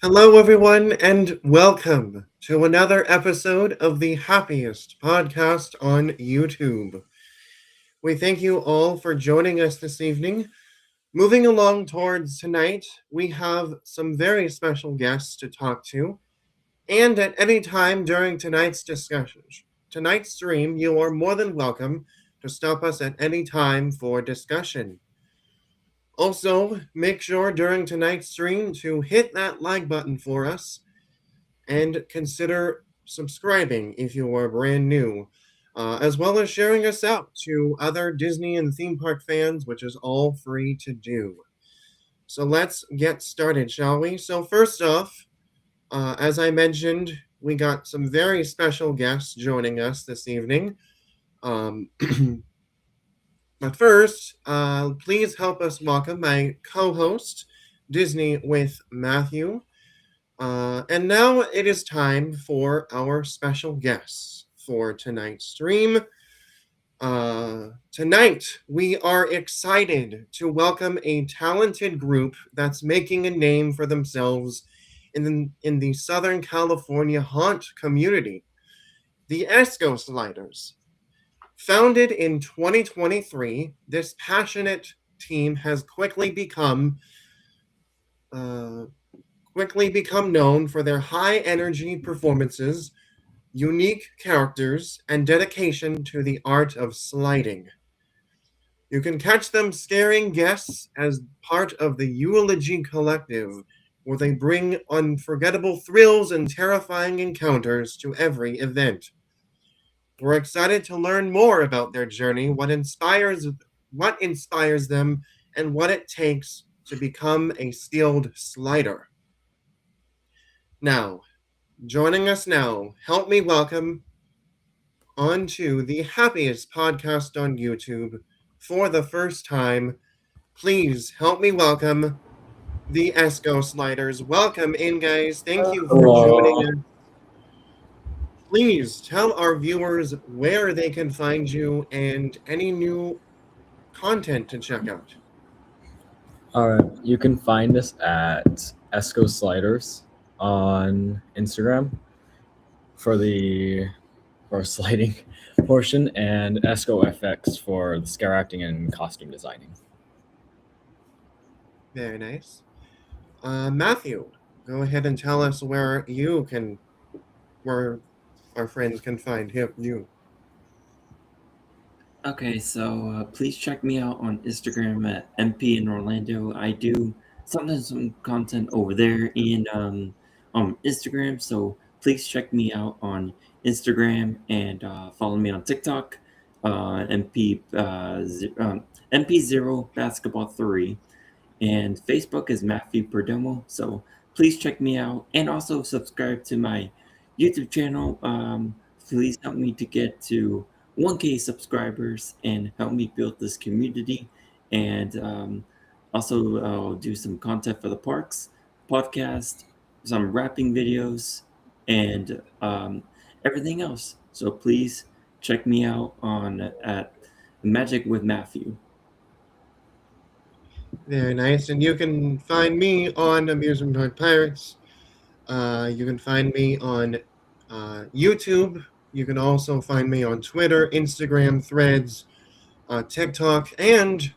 Hello, everyone, and welcome to another episode of the happiest podcast on YouTube. We thank you all for joining us this evening. Moving along towards tonight, we have some very special guests to talk to, and at any time during tonight's stream, you are more than welcome to stop us at any time for discussion. Also, make sure during tonight's stream to hit that like button for us and consider subscribing if you are brand new, as well as sharing us out to other Disney and theme park fans, which is all free to do. So let's get started, shall we? So, first off, as I mentioned, we got some very special guests joining us this evening. Um, but first, please help us welcome my co host, Disney with Matthew. And now it is time for our special guests for tonight's stream. Tonight, we are excited to welcome a talented group that's making a name for themselves in the Southern California haunt community, the Esco Sliders. Founded in 2023, this passionate team has uh, quickly become known for their high energy performances, unique characters, and dedication to the art of sliding. You can catch them scaring guests as part of the Eulogy Collective, where they bring unforgettable thrills and terrifying encounters to every event. We're excited to learn more about their journey, what inspires them, and what it takes to become a skilled slider. Now, joining us now, help me welcome onto the happiest podcast on YouTube for the first time. Please help me welcome the Esco Sliders. Welcome in, guys. Thank you for joining Hello. us. Please tell our viewers where they can find you and any new content to check out. You can find us at Esco Sliders on Instagram for the for sliding portion, and Esco FX for the scare acting and costume designing. Very nice. Matthew, go ahead and tell us where our friends can find you. Okay, so please check me out on Instagram at MP in Orlando. I do sometimes some content over there and on Instagram, so please check me out on Instagram and follow me on TikTok, MP0 Basketball 3, and Facebook is Matthew Perdomo. So please check me out and also subscribe to my YouTube channel. Please help me to get to 1K subscribers and help me build this community. And also, I'll do some content for the parks, podcast, some rapping videos, and everything else. So please check me out on at Magic with Matthew. Very nice. And you can find me on Amusement Park Pirates. You can find me on YouTube. You can also find me on Twitter, Instagram, Threads, TikTok, and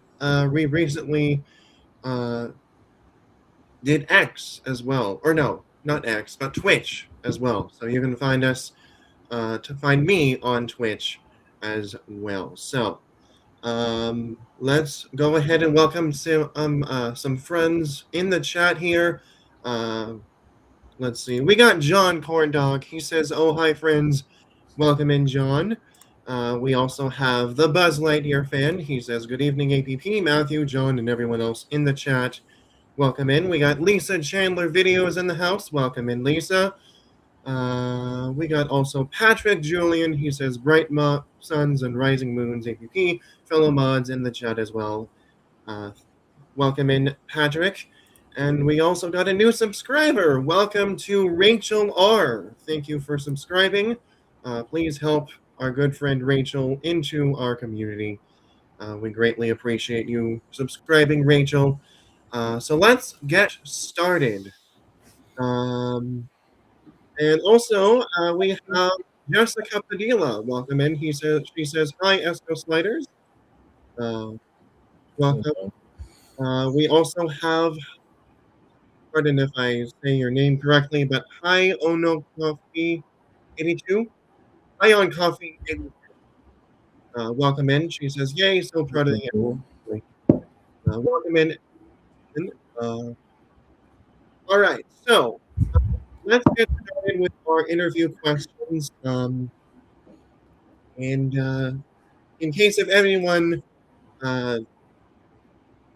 we recently uh, did X as well. Or no, not X, but Twitch as well. So you can find us to find me on Twitch as well. So let's go ahead and welcome some friends in the chat here. Uh, let's see. We got John Corndog. He says, "Oh, hi, friends. Welcome in, John." We also have the Buzz Lightyear fan. He says, "Good evening, APP, Matthew, John, and everyone else in the chat. Welcome in." We got Lisa Chandler Videos in the house. Welcome in, Lisa. We got also Patrick Julian. He says, "Bright suns and rising moons, APP." Fellow mods in the chat as well. Uh, welcome in, Patrick. And we also got a new subscriber. Welcome to Rachel R. Thank you for subscribing. Please help our good friend Rachel into our community. We greatly appreciate you subscribing, Rachel. So let's get started. And also, we have Jessica Padilla. Welcome in. She says, hi, Esco Sliders. Welcome. We also have, pardon if I say your name correctly, but hi, Ono Coffee 82. Hi, on Coffee 82. Welcome in. She says, yay, so proud of Okay, you. cool. Welcome in. Uh, all right, so let's get started with our interview questions. And in case if anyone uh,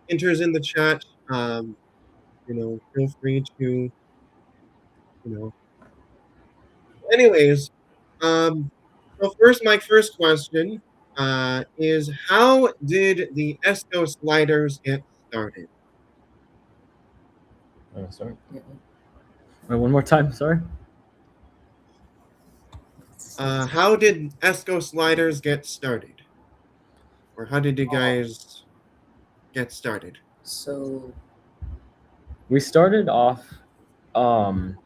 enters in the chat, feel free to, you know. Anyways, so first, my first question is how did the Esco Sliders get started? Oh, sorry. Wait, one more time. Sorry. How did Esco Sliders get started? Or how did you guys get started? So We started off. Let's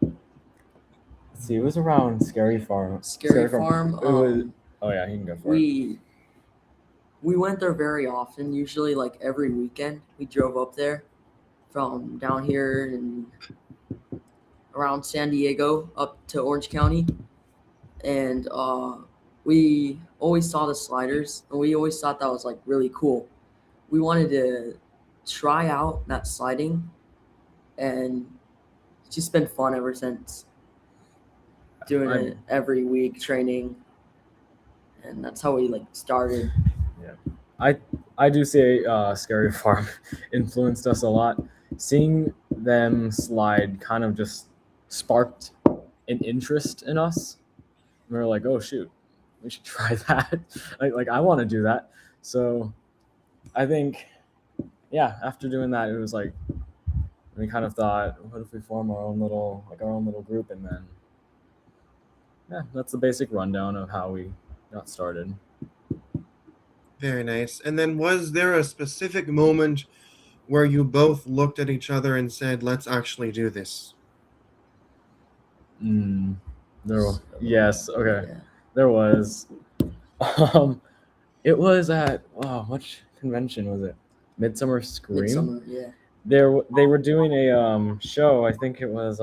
see. It was around Scary Farm. Scary Farm. It was. Oh yeah, you can go for it. We went there very often. Usually, like every weekend, we drove up there from down here and around San Diego up to Orange County, and we always saw the sliders, and we always thought that was like really cool. We wanted to try out that sliding, and it's just been fun ever since. Doing it every week, training, and that's how we like started. I do say Scary Farm influenced us a lot. Seeing them slide kind of just sparked an interest in us. We were like, oh shoot, we should try that. like I want to do that. So I think, yeah, after doing that, it was like we kind of thought, what if we form our own little group, and then yeah, that's the basic rundown of how we got started. Very nice. And then was there a specific moment where you both looked at each other and said, let's actually do this? Yes, okay. Yeah. There was. It was at which convention was it? Midsummer Scream. Midsummer, yeah. They were doing a show. I think it was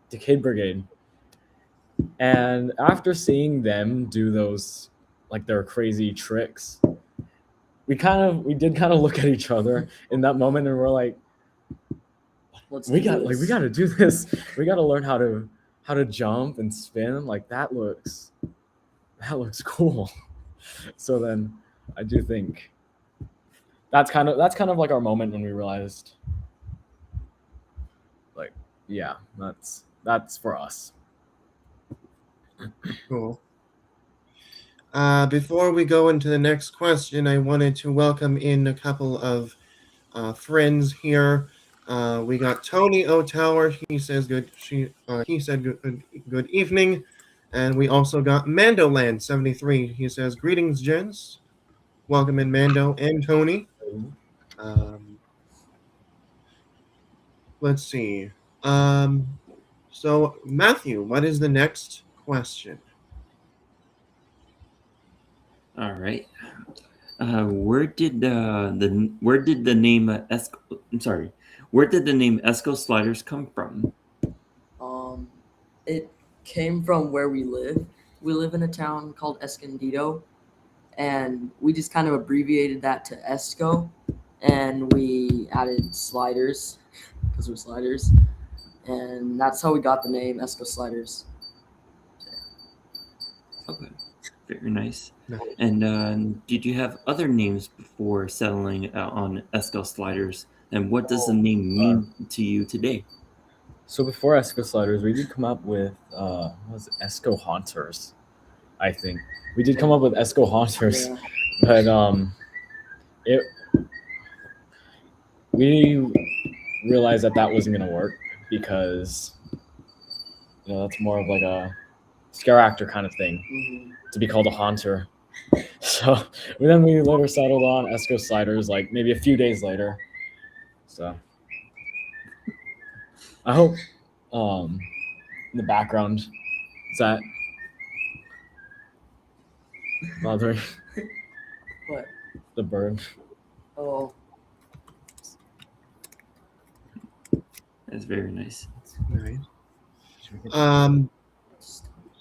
Decade Brigade. And after seeing them do those like their crazy tricks, we did kind of look at each other in that moment, and we're like, we got to do this. We got to learn how to jump and spin. Like that looks cool. So then I do think that's kind of like our moment when we realized, like, yeah, that's for us. Cool. Before we go into the next question, I wanted to welcome in a couple of friends here. We got Tony O'Tower. He says good evening, and we also got Mandoland73. He says greetings, gents. Welcome in, Mando and Tony. Let's see. So Matthew, what is the next question? All right. Where did the name where did the name Esco Sliders come from? It came from where we live. We live in a town called Escondido, and we just kind of abbreviated that to Esco, and we added sliders because we're sliders, and that's how we got the name Esco Sliders. Okay, very nice. No. And did you have other names before settling on Esco Sliders? And what does the name mean to you today? So before Esco Sliders, we did come up with what was it? Esco Haunters, I think. We did come up with Esco Haunters, Yeah. but we realized that wasn't gonna work because that's more of like a scare actor kind of thing to be called a haunter. So we later settled on Esco Sliders, like maybe a few days later. So I hope in the background is that bothering What? the bird. Oh, That's very nice. Nice.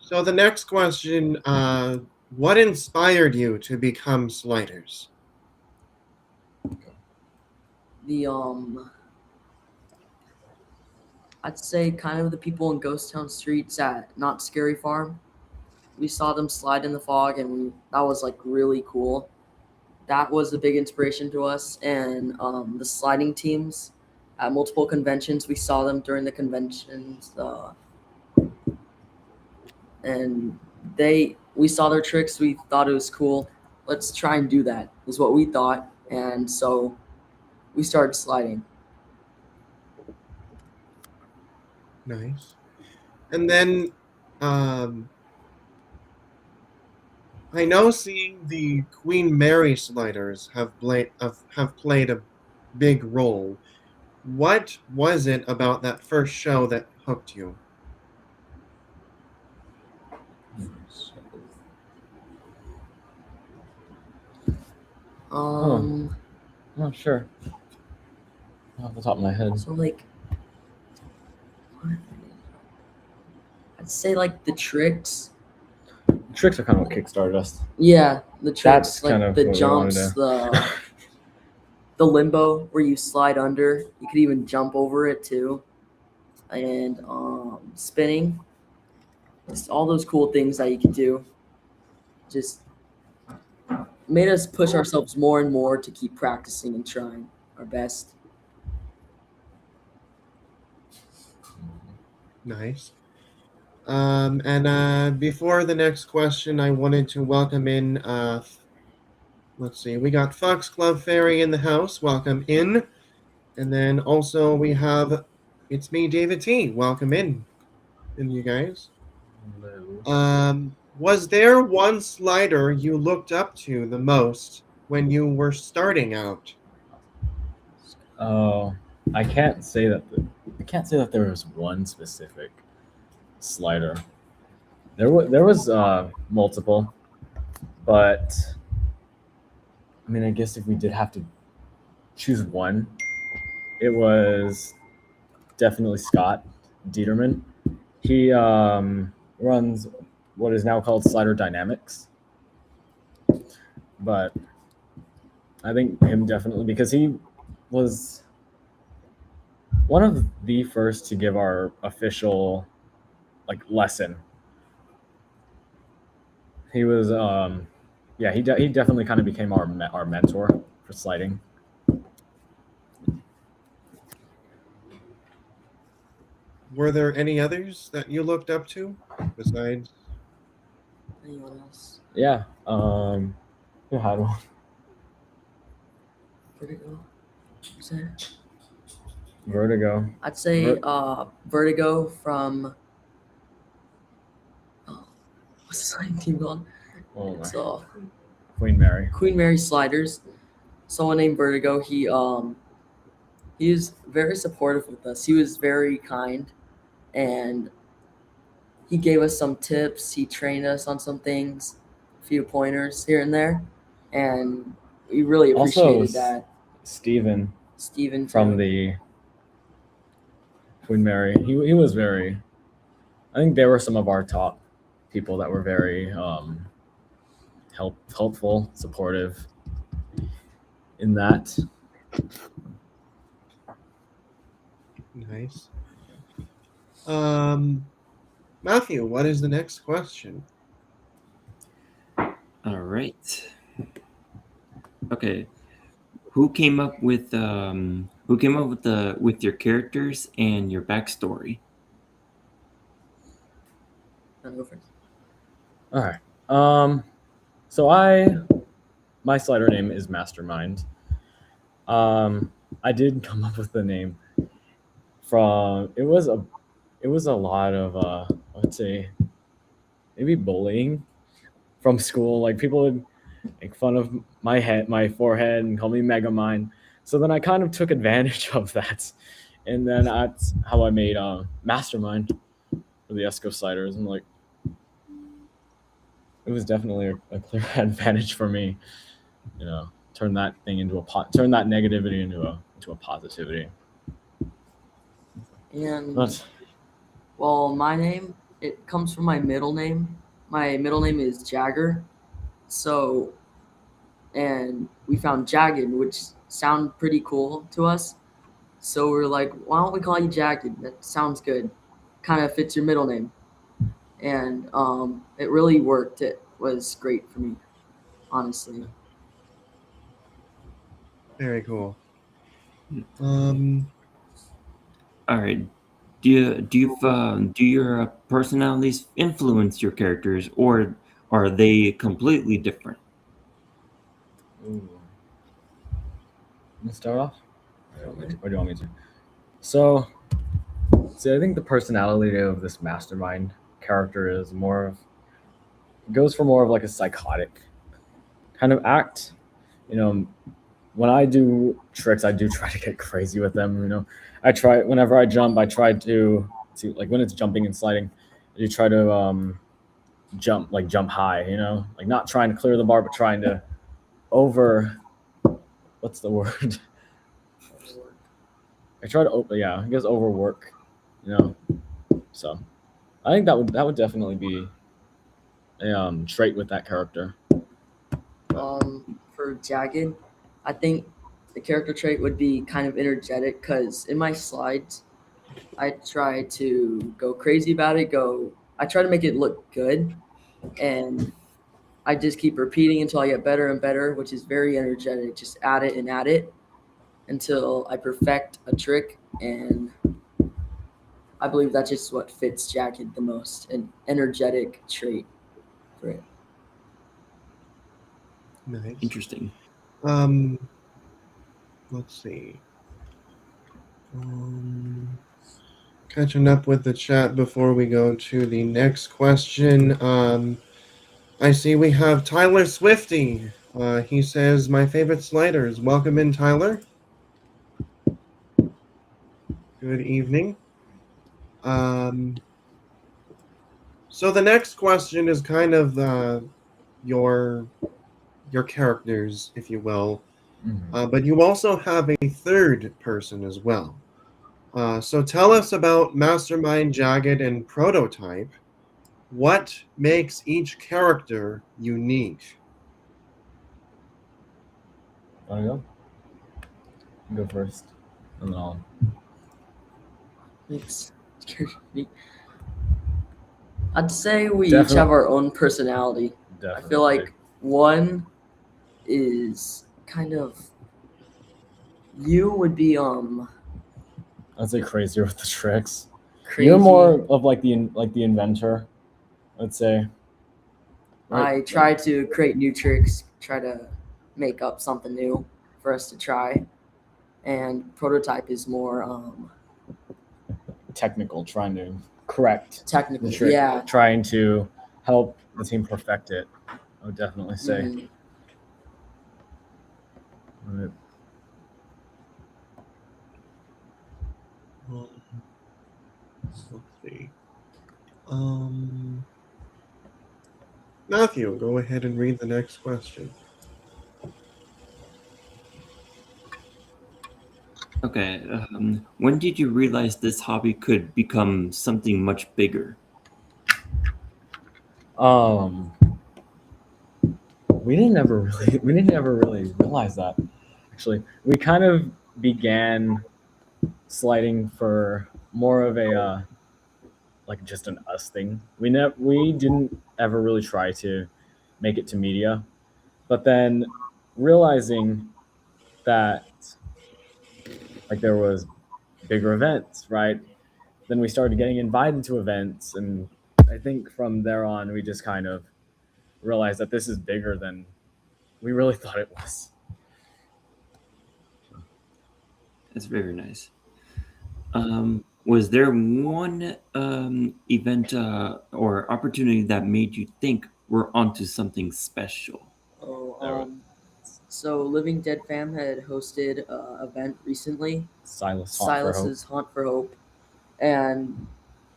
So the next question, what inspired you to become sliders? the I'd say kind of the people in Ghost Town Streets at Not Scary Farm. We saw them slide in the fog, and that was like really cool. That was a big inspiration to us. And the sliding teams at multiple conventions, we saw them during the conventions, and we saw their tricks. We thought it was cool. Let's try and do that, is what we thought, and so we started sliding. Nice. And then I know seeing the Queen Mary sliders have played a big role. What was it about that first show that hooked you? Um, I'm not sure. Off the top of my head. so like, what? I'd say like the tricks. Tricks are kind of what kickstarted us. Yeah, the tricks, That's like kind of the what we wanted jumps, to- the limbo where you slide under. You could even jump over it too, and spinning. Just all those cool things that you could do. Just made us push ourselves more and more to keep practicing and trying our best. Nice. And before the next question, I wanted to welcome in. Let's see, we got Fox Club Fairy in the house. Welcome in. And then also we have, it's me, David T. Welcome in. And you guys. Was there one slider you looked up to the most when you were starting out? Oh, I can't say that. I can't say that there was one specific slider. There was multiple, but I mean, I guess if we did have to choose one, it was definitely Scott Dieterman. He runs what is now called Slider Dynamics, but I think him definitely, because he was one of the first to give our official like lesson. He was yeah, he definitely kind of became our mentor for sliding. Were there any others that you looked up to besides? Anyone else? Yeah, who had one? Vertigo. Who's that? Vertigo. I'd say Vertigo from what's the sliding team called? Oh It's my. Queen Mary. Queen Mary Sliders. Someone named Vertigo. He was very supportive with us. He was very kind, and he gave us some tips. He trained us on some things, a few pointers here and there, and we really appreciated Also, that. Steven Steven from too. the Queen Mary. He was very. I think they were some of our top people that were very helpful, supportive in that. Nice. Matthew, what is the next question? All right. Okay. Who came up with with your characters and your backstory? Wanna go first? All right. So my slider name is Mastermind. I did come up with the name from it was a lot of let's say maybe bullying from school. Like people would make fun of my forehead, and call me Megamind. So then I kind of took advantage of that And then that's how I made Mastermind for the Esco Sliders. And like, it was definitely a clear advantage for me. You know, turn that thing into turn that negativity into a positivity. And But well, my name, it comes from my middle name. My middle name is Jagger. So, and we found Jagged, which sound pretty cool to us. So we're like, why don't we call you Jagged? That sounds good. Kind of fits your middle name. And it really worked. It was great for me, honestly. Very cool. All right. Do your personalities influence your characters, or are they completely different? ooh. Let me start off. Or do you want me to? So, see, I think the personality of this mastermind character is goes for more of like a psychotic kind of act. You know, when I do tricks, I do try to get crazy with them. You know, whenever I jump, I try to see like when it's jumping and sliding, you try to jump high. You know, like not trying to clear the bar, but trying to over. What's the word? I try to I guess overwork. You know, so I think that would definitely be a trait with that character. For Jagged, I think the character trait would be kind of energetic because in my slides, I try to go crazy about it. I try to make it look good, and I just keep repeating until I get better and better, which is very energetic. Just add it and add it until I perfect a trick, and I believe that's just what fits Jagged the most, an energetic trait for it. Nice. Interesting. Let's see. Catching up with the chat before we go to the next question. I see we have Tyler Swifty. He says, "My favorite sliders." Welcome in, Tyler. Good evening. So the next question is kind of your characters, if you will, but you also have a third person as well. So tell us about Mastermind, Jagged, and Prototype. What makes each character unique? Want to go? Go first, and then I'll. It's I'd say we each Definitely. have our own personality. Definitely. I feel like one is kind of you would be I'd say crazier with the tricks. crazy. You're more of like the inventor, I'd say. I try to create new tricks, try to make up something new for us to try. And Prototype is more technical, trying to correct technical. the trick, Yeah. trying to help the team perfect it. I would definitely say. Mhm. Right. Let's see. Matthew, go ahead and read the next question. Okay. When did you realize this hobby could become something much bigger? We didn't ever really realize that. Actually, we kind of began sliding for more of a like just an us thing. We didn't ever really try to make it to media, but then realizing that like there was bigger events, right? Then we started getting invited to events, and I think from there on we just kind of realized that this is bigger than we really thought it was. That's very nice. Was there one event or opportunity that made you think we're onto something special? Oh, So Living Dead Fam had hosted an event recently, Silas's Hunt for Hope, and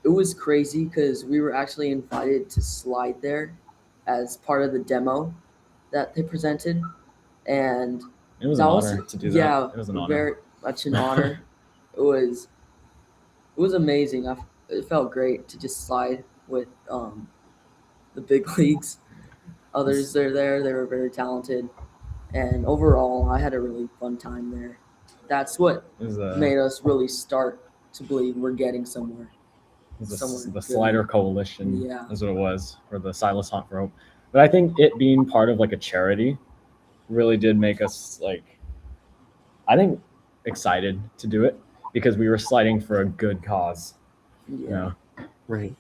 it was crazy because we were actually invited to slide there as part of the demo that they presented, and It was that an was honor to do yeah, that. It was an honor. very much an honor. It was amazing. It felt great to just slide with the big leagues. Others they're there. They were very talented, and overall, I had a really fun time there. That's what It was made us really start to believe we're getting somewhere. the good. Slider Coalition. Yeah. Is what it was, or the Silas Hunt for Hope. But I think it being part of like a charity really did make us I think excited to do it because we were sliding for a good cause. Yeah. You know? Right.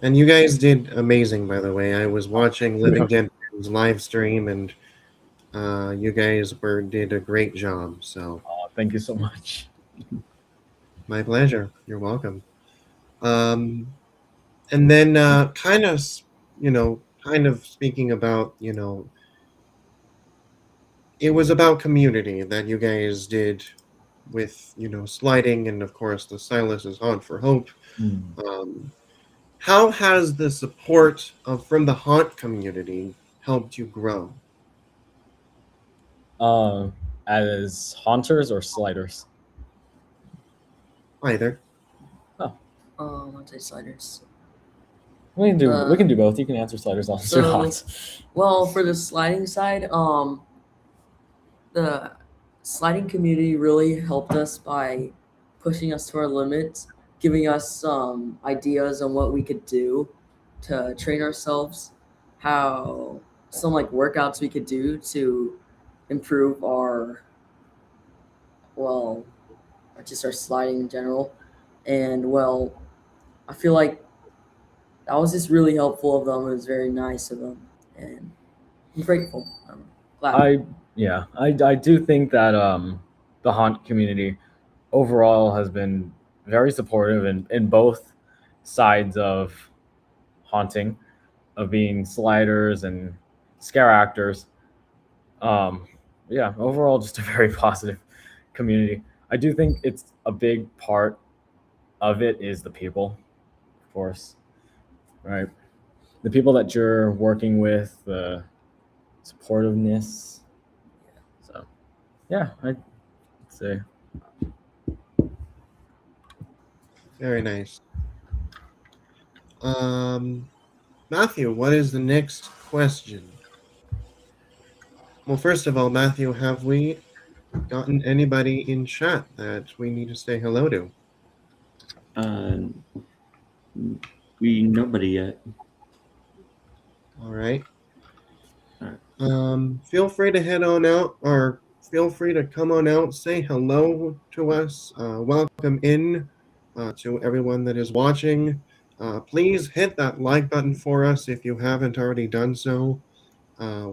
And you guys did amazing, by the way. I was watching Living Dead's live stream, and you guys did a great job. So, Thank you so much. my pleasure. You're welcome. And then kind of speaking about, it was about community that you guys did with, sliding, and of course the Silas's Hunt for Hope. Um, how has the support from the haunt community helped you grow? As haunters or sliders? Either. I'd say sliders. We can do both. You can answer sliders, I'll answer haunts. Well, for the sliding side, the sliding community really helped us by pushing us to our limits, giving us some ideas on what we could do to train ourselves, how some like workouts we could do to improve our just our sliding in general. And I feel like that was just really helpful of them. It was very nice of them, and I'm grateful. I'm glad. I do think that the haunt community overall has been very supportive in both sides of haunting, of being sliders and scare actors. Overall, just a very positive community. I do think it's a big part of it is the people, of course, right? The people that you're working with, the supportiveness. So, yeah, I'd say. Very nice. Matthew, what is the next question? Well, first of all, Matthew, have we gotten anybody in chat that we need to say hello to? Nobody yet. All right. All right. Feel free to head on out, or feel free to come on out, say hello to us. Welcome in to everyone that is watching. Please hit that like button for us if you haven't already done so.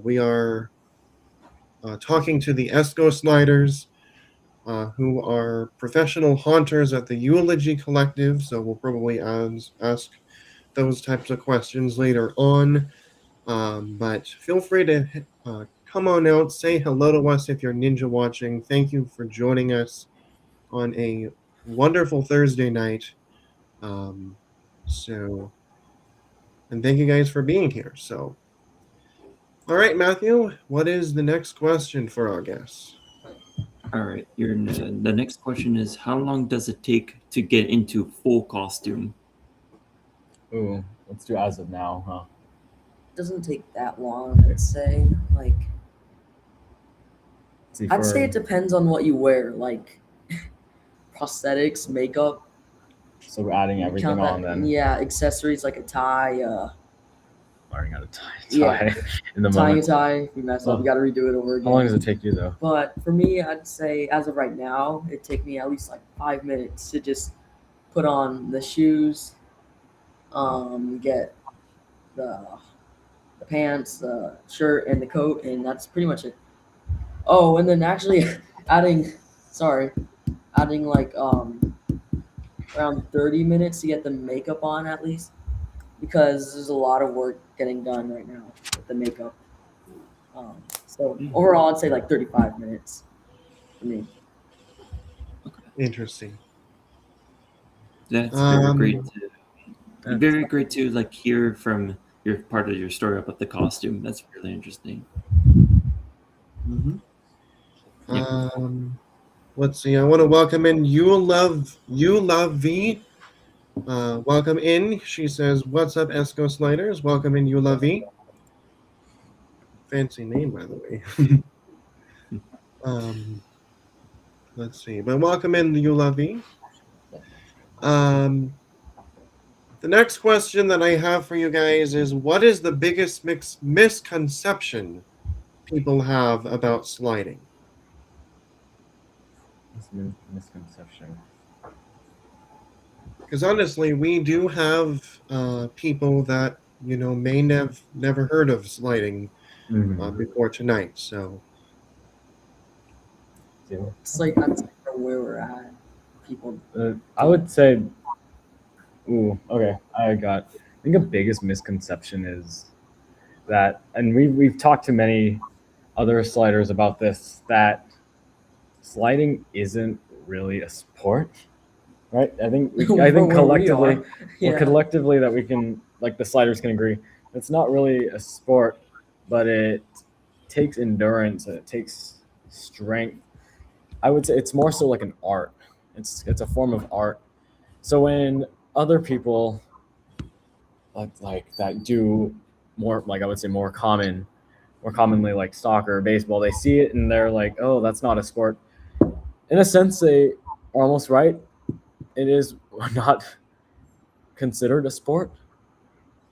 We are talking to the Esco Sliders, who are professional haunters at the Eulogy Collective, so we'll probably ask those types of questions later on. But feel free to come on out, say hello to us if you're ninja watching. Thank you for joining us on a wonderful Thursday night. And thank you guys for being here. So, all right, Matthew, what is the next question for our guests? All right. The next question is, how long does it take to get into full costume? Ooh, let's do as of now, huh? Doesn't take that long, I'd say. I'd say it depends on what you wear, like prosthetics, makeup. So we're adding everything on then. Yeah, accessories like a tie. Learning how to tie Yeah. in the Tying moment. a tie, if you mess up, you got to redo it over again. How long does it take you though? But for me, I'd say as of right now, it'd take me at least like 5 minutes to just put on the shoes, get the pants, the shirt, and the coat, and that's pretty much it. Oh, and then actually adding like around 30 minutes to get the makeup on at least, because there's a lot of work getting done right now with the makeup. So overall, I'd say like 35 minutes for me. Interesting. That's very great Um, to very great to like hear from your part of your story about the costume. That's really interesting. mhm. Yeah. Let's see. I want to welcome in you love V. Welcome in. She says, "What's up, Esco Sliders?" Welcome in, you love V. Fancy name, by the way. um, let's see. But welcome in, you love V. Um, the next question that I have for you guys is, what is the biggest misconception people have about sliding? It's misconception. Because honestly, we do have people that may never heard of sliding before tonight. So It's like that's where we're at. People. I would say, okay, I think the biggest misconception is that, and we've talked to many other sliders about this, that sliding isn't really a sport, right? I think collectively, Yeah. collectively that we can, like the sliders can agree, it's not really a sport, but it takes endurance and it takes strength. I would say it's more so like an art. It's a form of art. So when other people like that do more, like I would say more commonly like soccer or baseball, they see it and they're like, oh, that's not a sport. In a sense, they are almost right. It is not considered a sport.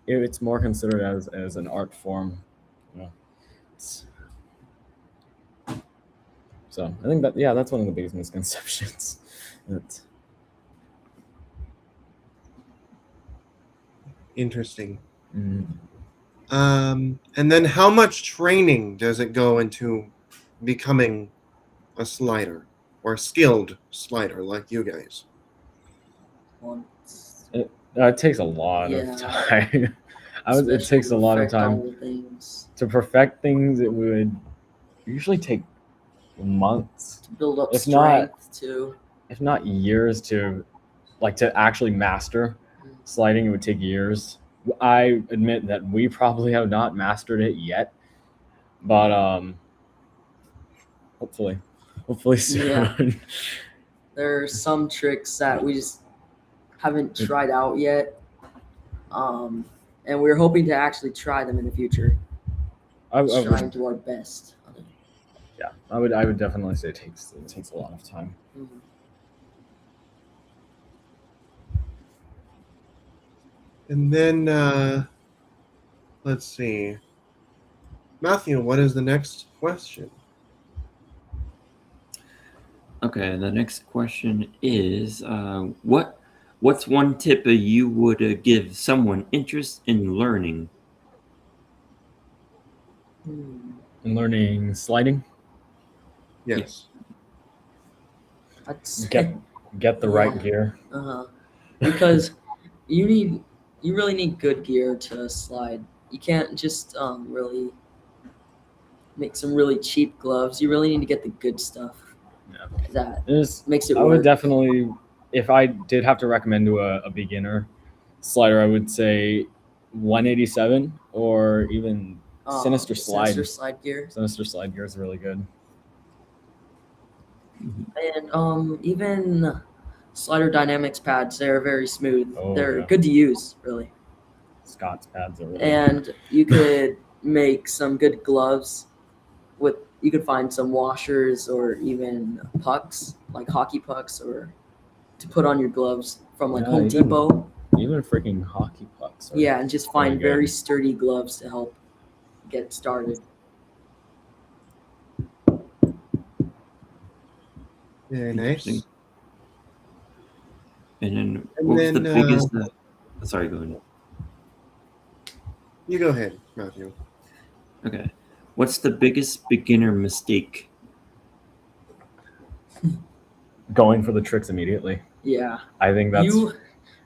It's more considered as an art form. So I think that's one of the biggest misconceptions. interesting. Mm. And then how much training does it go into becoming a slider or a skilled slider like you guys? It takes a lot of time. It takes a lot of time to perfect things. It would usually take months to build up if strength too. If not years to actually master sliding. It would take years. I admit that we probably have not mastered it yet, but hopefully soon. Yeah. There are some tricks that we just haven't tried out yet, and we're hoping to actually try them in the future. Trying to do our best. Yeah, I would definitely say it takes a lot of time. Mm-hmm. And then let's see. Matthew, what is the next question? Okay, the next question is, what's one tip you would give someone interested in learning? In learning sliding? Yes. I'd say, get the right gear. Because you really need good gear to slide. You can't just really make some really cheap gloves. You really need to get the good stuff. Yeah. That makes it I work. would definitely, if I did have to recommend to a beginner slider, I would say 187 or even Sinister Slide. Sinister Slide gear. Sinister Slide gear is really good. And even Slider Dynamics pads, they're very smooth. Oh, they're yeah. good to use, really. Scott's pads are really And good. you could make some good gloves with, you could find some washers or even pucks, like hockey pucks, or to put on your gloves from like Home Depot. Even freaking hockey pucks. Yeah, and just find very sturdy gloves to help get started. Very nice. And then what's the biggest? Sorry, go ahead. You go ahead, Matthew. Okay. What's the biggest beginner mistake? Going for the tricks immediately. Yeah. I think that's... You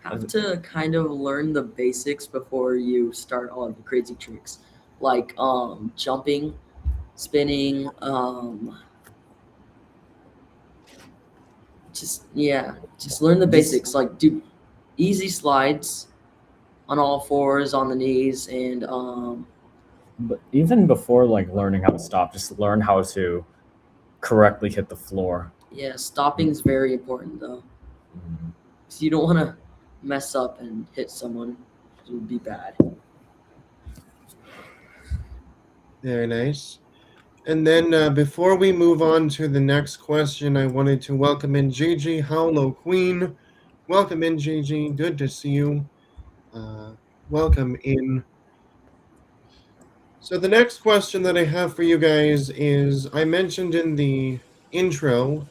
have to kind of learn the basics before you start all of the crazy tricks. Like jumping spinning, just learn the basics. Like do easy slides on all fours, on the knees, and But even before like learning how to stop, just learn how to correctly hit the floor. yeah, stopping is very important though, because you don't want to mess up and hit someone. It would be bad. Very nice. And then before we move on to the next question, I wanted to welcome in Gigi Howlow Queen. Welcome in, Gigi. Good to see you. Welcome in. So the next question that I have for you guys is, I mentioned in the intro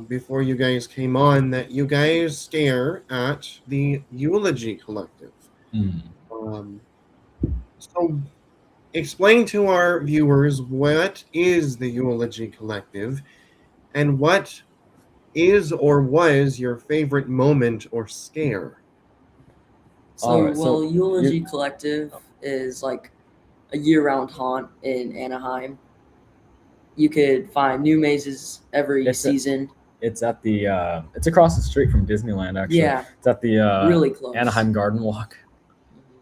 before you guys came on that you guys stare at the Eulogy Collective. Um, so explain to our viewers, what is the Eulogy Collective and what is or was your favorite moment or scare? So, Alright, Eulogy Collective is like a year-round haunt in Anaheim. You could find new mazes every season. It's at the it's across the street from Disneyland actually. Yeah, It's at the really close. Anaheim Garden Walk.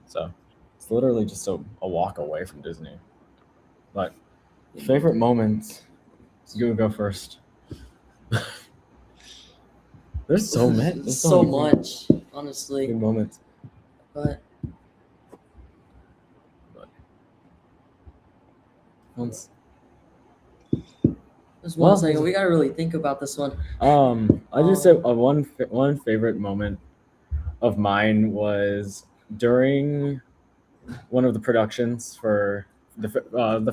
So it's literally just a walk away from Disney. But favorite moments, you go first. There's so many. There's so many much, honestly. good moments. But Once, just one second, we gotta really think about this one. I just say one favorite moment of mine was during one of the productions for the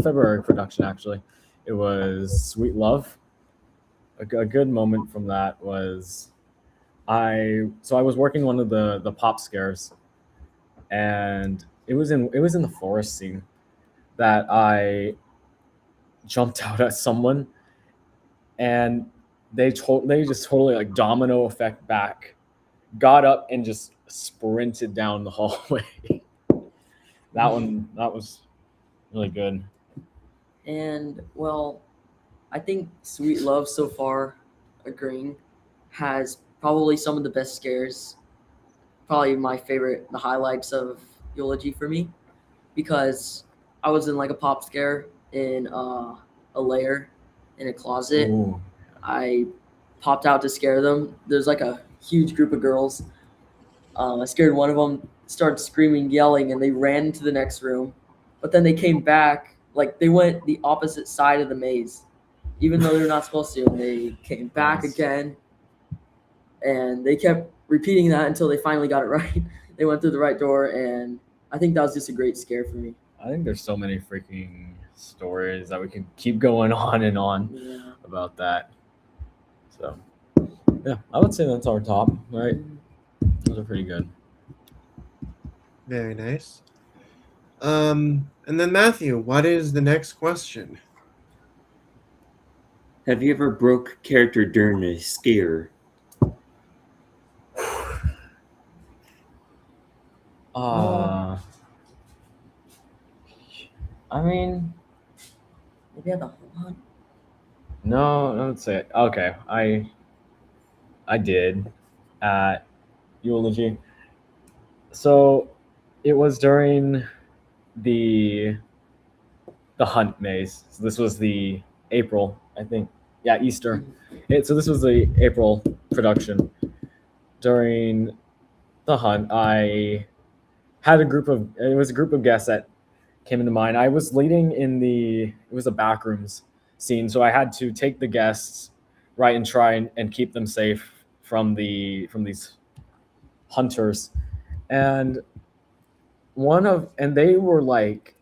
February production. Actually, it was Sweet Love. A good moment from that was I was working one of the pop scares, and it was in the forest scene that I jumped out at someone, and they just totally like domino effect back, got up and just sprinted down the hallway. That was really good. And well, I think Sweet Love so far, agreeing, has probably some of the best scares. Probably my favorite, the highlights of Eulogy for me, because I was in like a pop scare in a lair in a closet. Ooh. I popped out to scare them. There's like a huge group of girls. I scared one of them, started screaming, yelling, and they ran into the next room. But then they came back, like they went the opposite side of the maze, even though they're not supposed to. And they came back Nice. again, and they kept repeating that until they finally got it right. They went through the right door, and I think that was just a great scare for me. I think there's so many freaking stories that we can keep going on and on about that. So, yeah, I would say that's our top, right? Those are pretty good. Very nice. And then Matthew, what is the next question? Have you ever broke character during a scare? I mean, Maybe at the whole hunt. no, I would say okay. I did at Eulogy. So it was during the hunt maze. So this was the April, I think. Yeah, Easter. So this was the April production. During the hunt, I had a group of guests that came into mind. I was leading in it was a backrooms scene, so I had to take the guests right and try and keep them safe from these hunters. And they were like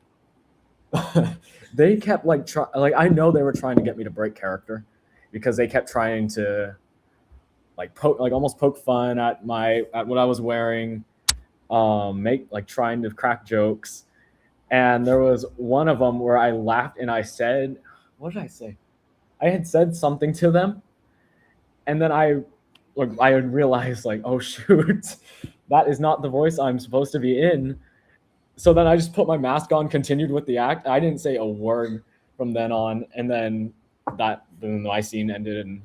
they kept like I know they were trying to get me to break character, because they kept trying to almost poke fun at what I was wearing, trying to crack jokes. And there was one of them where I laughed and I said, what did I say? I had said something to them, and then I realized oh shoot, that is not the voice I'm supposed to be in. So then I just put my mask on, continued with the act. I didn't say a word from then on, and then my scene ended, and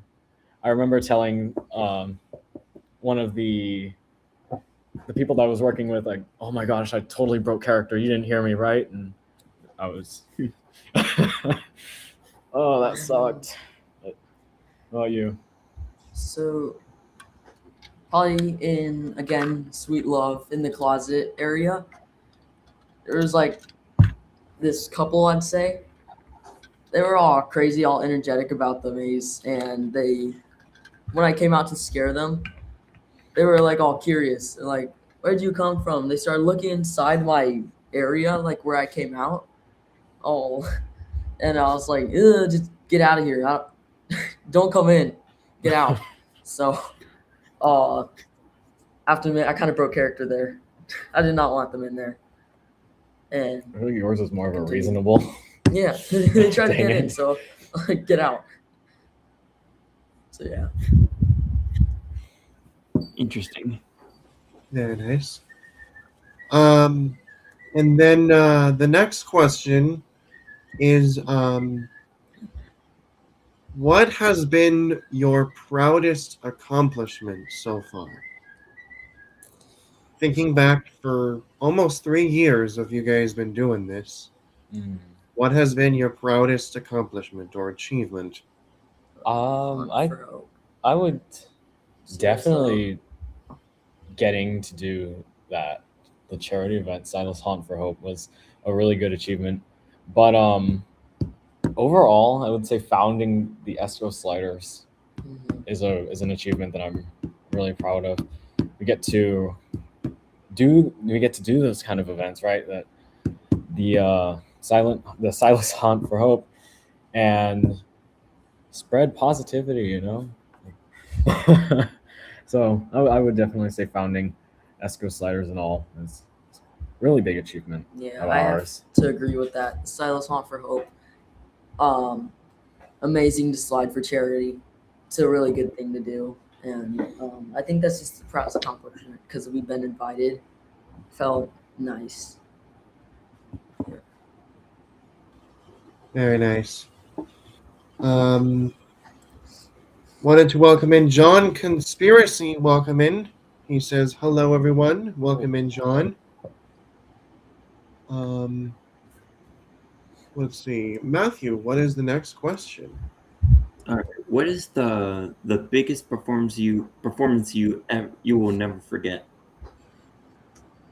I remember telling one of the people that I was working with, like, oh my gosh, I totally broke character. You didn't hear me, right? And I was, oh, that sucked. But how about you? So probably in, again, Sweet Love in the closet area, there was like this couple, I'd say. They were all crazy, all energetic about the maze, and when I came out to scare them, they were like all curious. They're like, where'd you come from? They started looking inside my area, like where I came out. Oh, and I was like, ugh, just get out of here. Don't come in. Get out. So, after a minute, I kind of broke character there. I did not want them in there. And I think yours was more of a Continue. reasonable. yeah, they tried to Dang get in, it. so get out. So yeah. Interesting. Very nice. And then the next question is, what has been your proudest accomplishment so far? Thinking back for almost 3 years of you guys been doing this, what has been your proudest accomplishment or achievement? I would definitely getting to do that. The charity event, Silas Haunt for Hope, was a really good achievement. But overall, I would say founding the Esco Sliders is an achievement that I'm really proud of. We get to do those kind of events, right? That the Silas Haunt for Hope, and spread positivity, you know. So I would definitely say founding Esco Sliders and all is a really big achievement Yeah, of I ours. have to agree with that. Silas Haunt for Hope. Amazing to slide for charity. It's a really good thing to do. And I think that's just the proudest accomplishment because we've been invited. Felt nice. Very nice. Wanted to welcome in John Conspiracy. Welcome in. He says, hello, everyone. Welcome in, John. Let's see. Matthew, what is the next question? All right. What is the biggest performance you will never forget?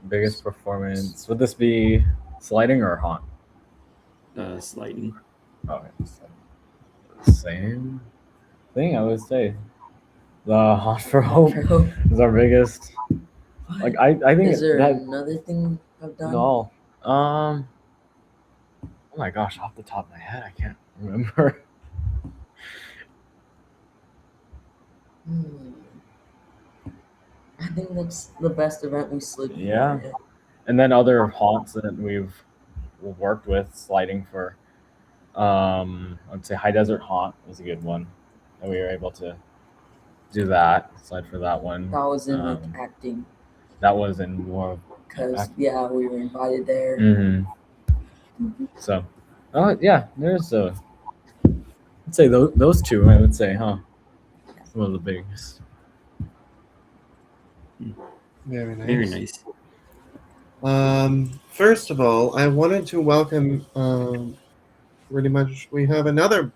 Biggest performance, would this be sliding or haunt? Sliding. Okay, same thing, I would say. The Haunt for Hope is our biggest. Like I think Is there that another thing I've done? no. Oh my gosh, off the top of my head, I can't remember. I think that's the best event we slid. Yeah. And then other haunts that we've worked with, sliding for, I'd say High Desert Haunt was a good one, and we were able to do that. Slide for that one. That was in like acting. That was in more of Because yeah, we were invited there. So, yeah, there's I'd say those two. I would say, huh? Some of the biggest. Very nice. Very nice. First of all, I wanted to welcome, pretty much, we have another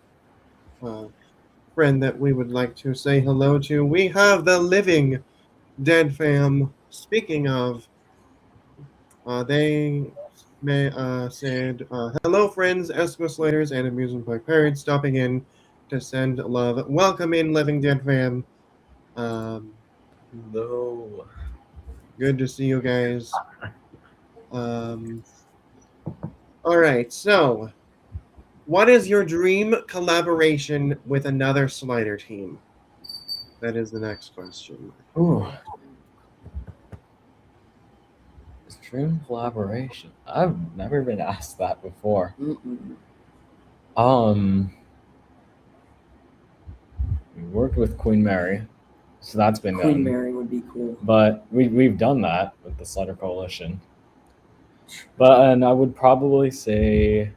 friend that we would like to say hello to. We have the Living Dead fam. Speaking of, they said, hello, friends, Esco Sliders and Amusement Park Pirates, stopping in to send love. Welcome in, Living Dead fam. Hello. Good to see you guys. All right, so what is your dream collaboration with another slider team? That is the next question. Ooh. Dream collaboration. I've never been asked that before. We worked with Queen Mary, so that's been Queen done. Mary would be cool. But we've done that with the Slider Coalition. And I would probably say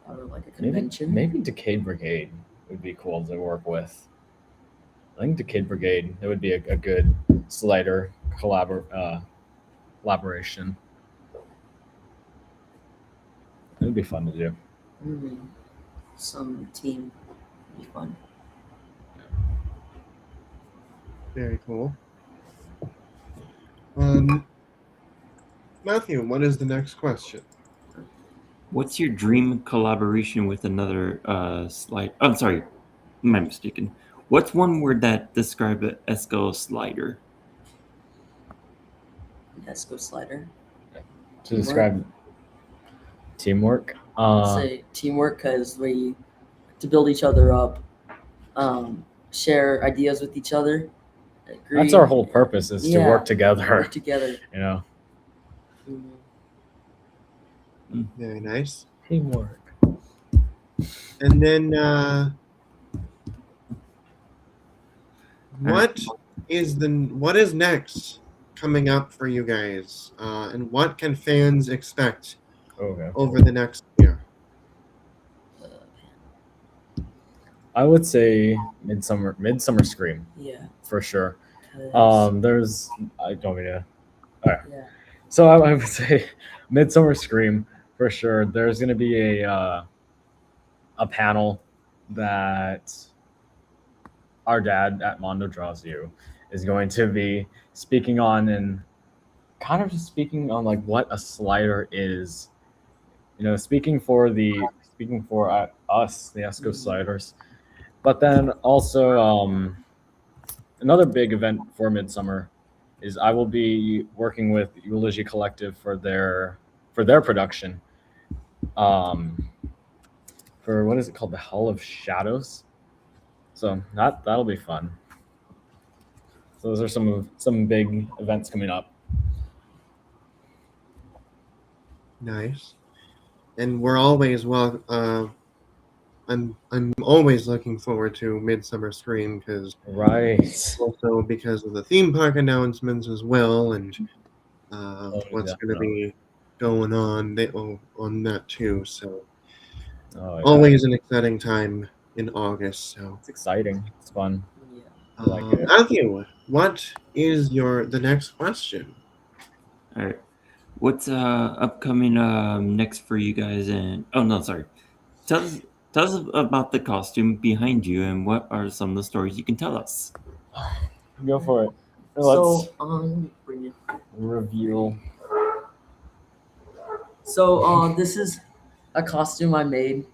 or like a Maybe convention. maybe Decade Brigade would be cool to work with. I think Decade Brigade, it would be a good slider collaboration. It would be fun to do. Some team would be fun. Very cool. Matthew, what is the next question? What's your dream collaboration with another slide? Oh, I'm sorry, am I mistaken? What's one word that describes an Esco slider? Esco Slider. To describe teamwork, I'd say teamwork because we like to build each other up, share ideas with each other. Agree. that's our whole purpose is to work together. Work together. You know, Very nice. teamwork. And then, what is next coming up for you guys, and what can fans expect Okay. over the next year? I would say Midsummer Scream Yeah. for sure. 'Cause- There's I don't mean to. yeah. So I would say Midsummer Scream for sure. There's going to be a panel that our dad at Mondo Draws You is going to be speaking on, and kind of just speaking on like what a slider is. You know, speaking for us, the Esco Sliders, but then also another big event for Midsummer is I will be working with Eulogy Collective for their production. For what is it called? The Hall of Shadows. So that'll be fun. So those are some big events coming up. Nice. And we're always I'm always looking forward to Midsummer Scream because Right. also because of the theme park announcements as well, and what's going to definitely. be going on on that too. So Oh, yeah. always an exciting time in August. So It's exciting. It's fun. Yeah. I like it. Matthew, what is the next question? All right. What's upcoming next for you guys? And oh no, sorry. Tell us about the costume behind you, and what are some of the stories you can tell us? Go for it. So bring it. Reveal. So this is a costume I made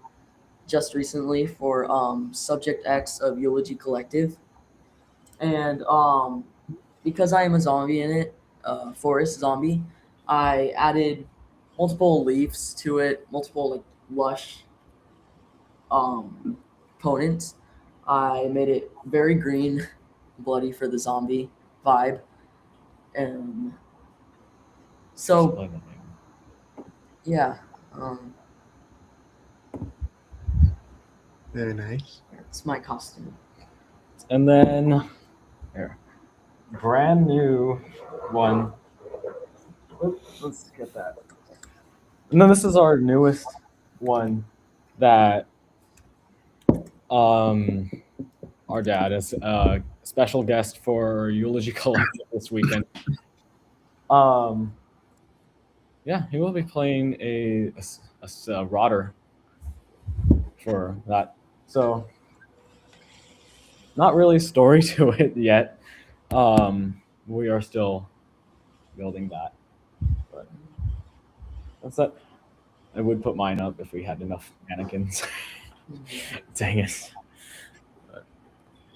just recently for Subject X of Eulogy Collective, and because I am a zombie in it, forest zombie, I added multiple leaves to it, multiple like lush components. I made it very green, bloody for the zombie vibe, and so yeah. Very nice. It's my costume. And then here, brand new one. Let's get that. And then this is our newest one that our dad is a special guest for Eulogy Collective this weekend. Yeah, he will be playing a rotter for that. So not really story to it yet. We are still building that. But that's that. I would put mine up if we had enough mannequins. Dang it. But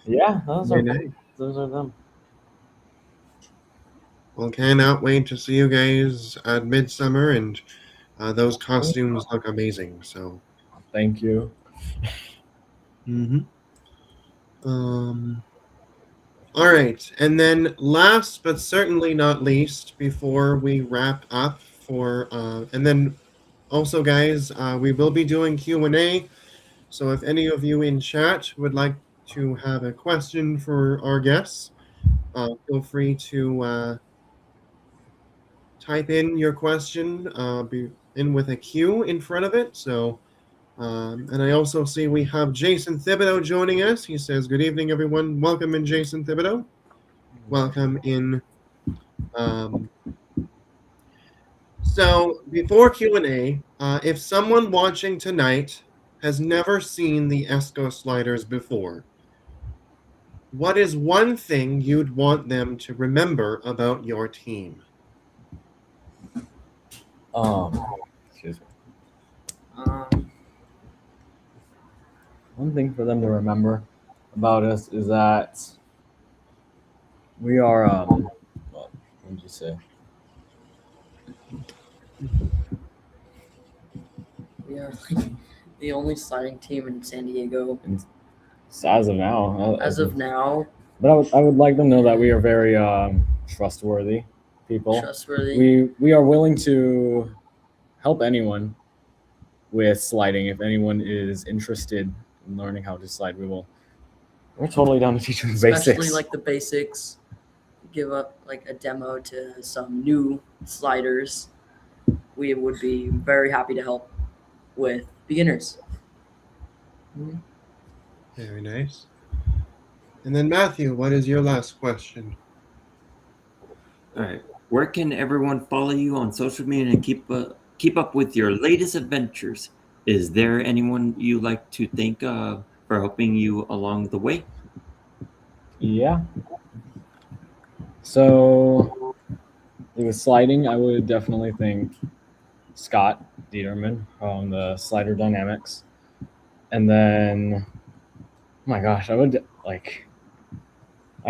yeah, those Very are nice. those are them. Well, cannot wait to see you guys at Midsummer, and those costumes look amazing. So, Thank you. All right, and then last but certainly not least, before we wrap up and then also, guys, we will be doing Q&A. So if any of you in chat would like to have a question for our guests, feel free to type in your question, be in with a Q in front of it. So And I also see we have Jason Thibodeau joining us. He says, "Good evening, everyone. Welcome in, Jason Thibodeau. Welcome in." So before Q&A, if someone watching tonight has never seen the Esco Sliders before, what is one thing you'd want them to remember about your team? Excuse me. Um, One thing for them to remember about us is that we are what would you say? we are like the only sliding team in San Diego As of now, as of now. but I would like them to know that we are very trustworthy people. Trustworthy. We are willing to help anyone with sliding. If anyone is interested in learning how to slide, we're totally down to teach them the Especially basics. like the basics. Give up like a demo to some new sliders. We would be very happy to help with beginners. Very nice. And then Matthew, what is your last question? All right. Where can everyone follow you on social media and keep up with your latest adventures? Is there anyone you like to thank for helping you along the way? Yeah. So with sliding, I would definitely thank Scott Dieterman from the Slider Dynamics, and then oh my gosh, I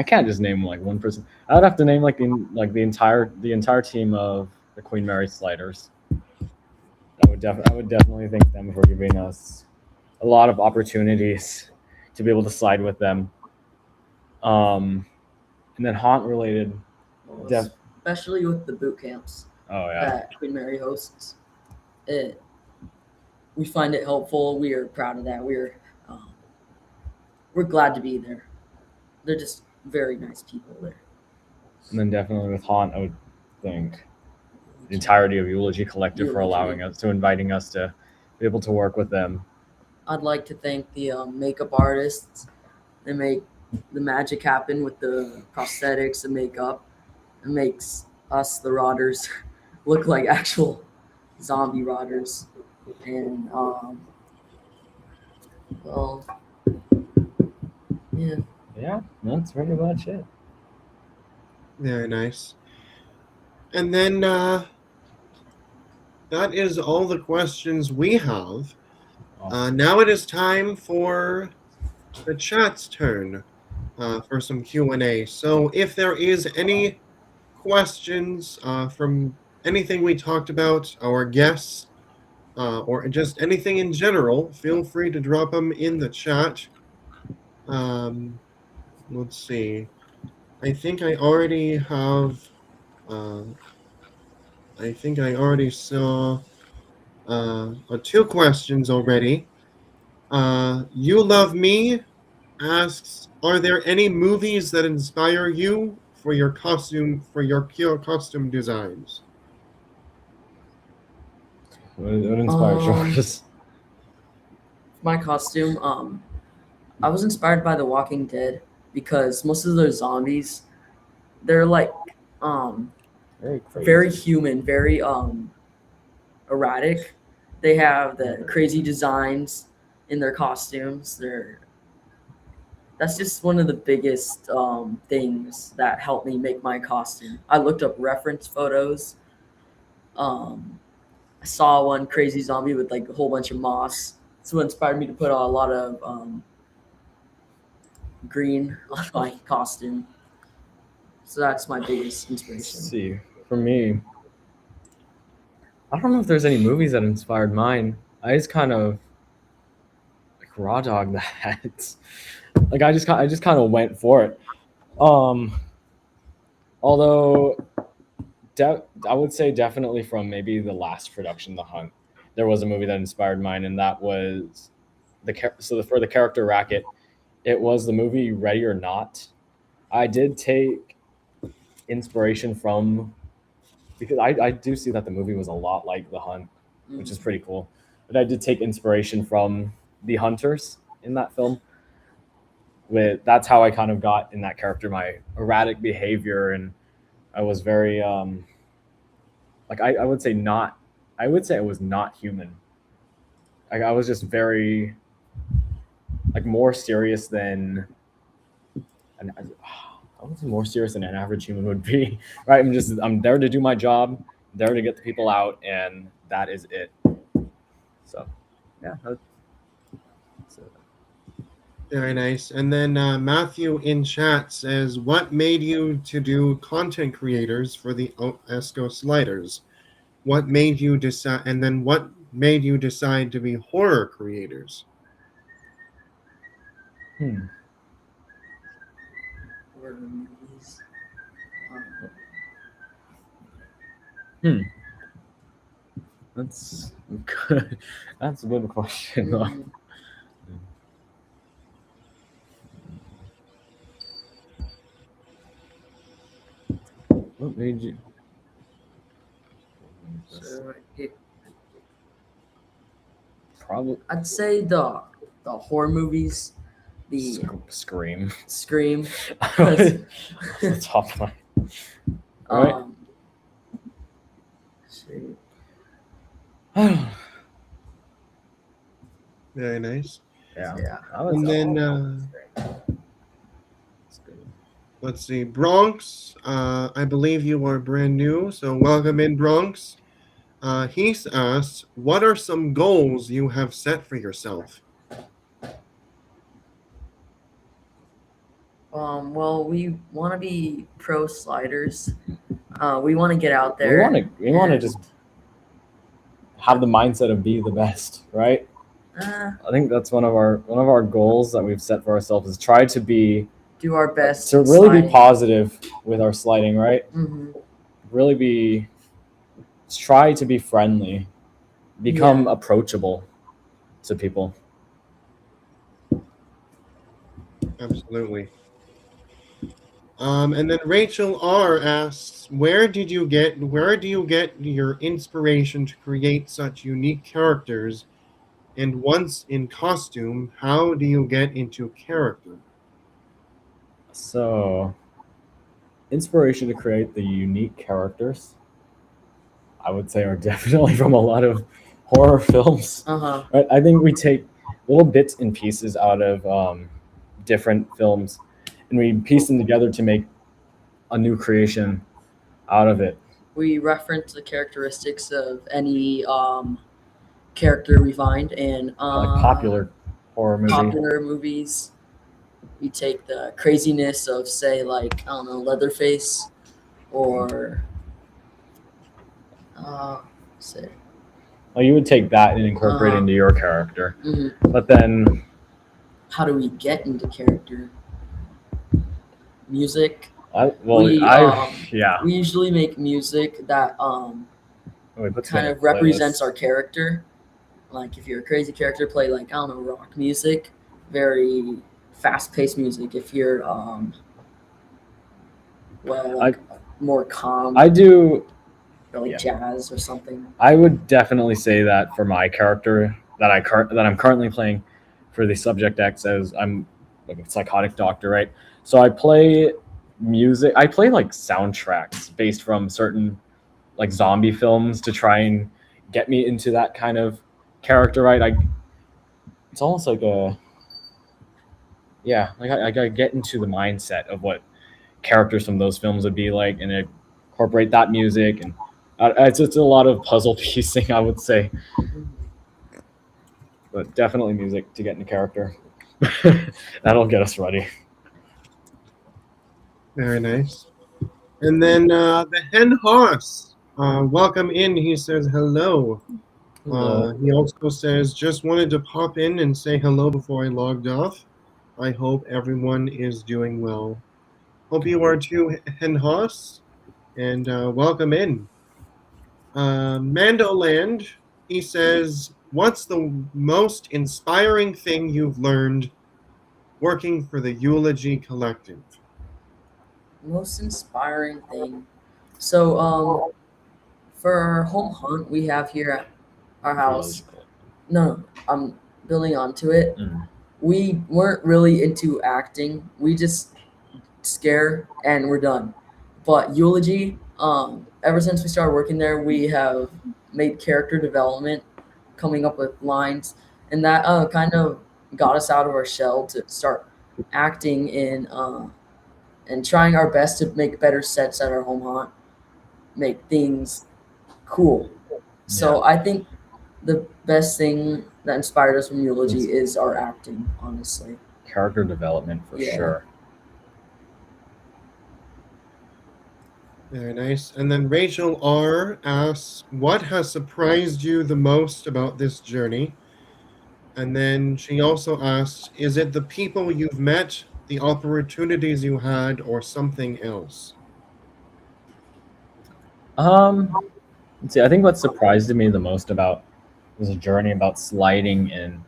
can't just name like one person. I would have to name like the entire team of the Queen Mary Sliders. I would definitely thank them for giving us a lot of opportunities to be able to slide with them. And then haunt related. Especially with the boot camps Oh yeah. that Queen Mary hosts. We find it helpful. We are proud of that. We're glad to be there. They're just very nice people there. And then definitely with haunt, I would thank the entirety of Eulogy Collective for inviting us to be able to work with them. I'd like to thank the makeup artists. They make the magic happen with the prosthetics and makeup. It makes us, the rodders, look like actual zombie rodders. And, well, yeah. Yeah, that's pretty much it. Very nice. And then that is all the questions we have. Now it is time for the chat's turn for some Q&A. So if there is any questions from anything we talked about, our guests, or just anything in general, feel free to drop them in the chat. Let's see. I think I already have. I think I already saw two questions already. You Love Me asks, are there any movies that inspire you for your pure costume designs? What inspires yours? My costume, I was inspired by The Walking Dead because most of their zombies, they're like Very crazy. very human, very erratic. They have the crazy designs in their costumes. That's just one of the biggest things that helped me make my costume. I looked up reference photos. I saw one crazy zombie with like a whole bunch of moss. That's what inspired me to put a lot of green on my costume. So that's my biggest Let's inspiration. see, for me, I don't know if there's any movies that inspired mine. I just kind of like raw dog that. Like I just kind of went for it. Although I would say definitely from maybe the last production, The Hunt, there was a movie that inspired mine, and that was for the character Racket, it was the movie Ready or Not. I did take inspiration from, because I do see that the movie was a lot like The Hunt, which is pretty cool. but I did take inspiration from the hunters in that film. That's how I kind of got in that character, my erratic behavior, and I was very like I would say not. I would say I was not human. Like I was just very like more serious than an. I would say more serious than an average human would be. Right? I'm there to do my job, there to get the people out, and that is it. So, yeah. That's it. Very nice. And then Matthew in chat says, "What made you to do content creators for the Esco Sliders? What made you decide? And then what made you decide to be horror creators?" Horror movies. That's good. That's a good question. Mhm. What made you? So Probably I'd say the horror movies, the Scream. Scream. Off the top of my. Right. See. Very nice. Yeah. And then let's see, Bronx. I believe you are brand new, so welcome in, Bronx. He's asked, "What are some goals you have set for yourself?" Well, we want to be pro sliders. We want to get out there. We want to just have the mindset of be the best, right? I think that's one of our goals that we've set for ourselves is try to do our best to really be positive with our sliding, right? Mm-hmm. Really try to be friendly, become approachable to people. Absolutely. And then Rachel R asks, where do you get your inspiration to create such unique characters? And once in costume, how do you get into character? So, inspiration to create the unique characters, I would say, are definitely from a lot of horror films. Right? I think we take little bits and pieces out of different films, and we piece them together to make a new creation out of it. We reference the characteristics of any character we find in like popular horror movies. We take the craziness of, say, like, I don't know, Leatherface, or say. Well, you would take that and incorporate it into your character. Mm-hmm. But then, how do we get into character? Music. We usually make music that kind of represents our character. Like if you're a crazy character, play like, I don't know, rock music, very fast-paced music. If you're more calm, I do jazz or something. I would definitely say that for my character that I'm currently playing for the Subject X, as I'm like a psychotic doctor, right? So I play music. I play like soundtracks based from certain like zombie films to try and get me into that kind of character, right? It's almost like I gotta get into the mindset of what characters from those films would be like, and incorporate that music, and it's a lot of puzzle piecing, I would say. But definitely music to get into character. That'll get us ready. Very nice. And then the Hen Hoss, welcome in. He says hello. He also says, just wanted to pop in and say hello before I logged off. I hope everyone is doing well. Hope you are too, Hen Hoss, and welcome in. Mandoland, he says, what's the most inspiring thing you've learned working for the Eulogy Collective? Most inspiring thing. So, for our home hunt we have here at our house, No, I'm building onto it. Mm. We weren't really into acting. We just scare and we're done. But eulogy, ever since we started working there, we have made character development, coming up with lines, and that kind of got us out of our shell to start acting in and trying our best to make better sets at our home haunt, make things cool. Yeah. So I think the best thing that inspired us from eulogy It's is our acting, honestly. character development for Yeah. sure. Very nice. And then Rachel R asks, what has surprised you the most about this journey? And then she also asks, is it the people you've met, the opportunities you had, or something else? Let's see. I think what surprised me the most about this journey about sliding and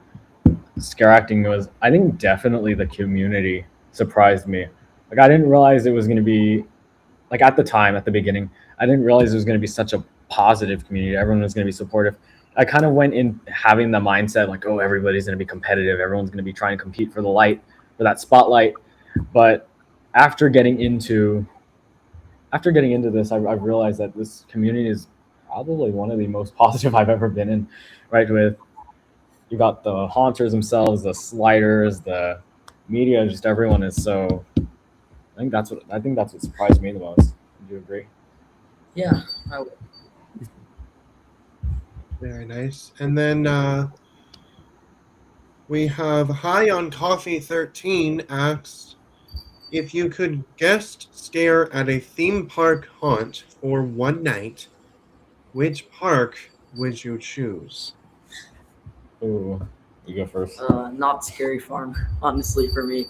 scare acting was, I think, definitely the community surprised me. Like, I didn't realize it was going to be, like, at the time, at the beginning, I didn't realize it was going to be such a positive community. Everyone was going to be supportive. I kind of went in having the mindset like, oh, everybody's going to be competitive. Everyone's going to be trying to compete for the light, for that spotlight. But after getting into this, I've realized that this community is probably one of the most positive I've ever been in. Right, with you got the haunters themselves, the sliders, the media, just everyone is so. I think that's what surprised me the most. Do you agree? Yeah, I would. Very nice. And then we have High on Coffee 13 asks, if you could guest stare at a theme park haunt for one night, which park would you choose? Ooh, you go first. Not Scary Farm, honestly, for me.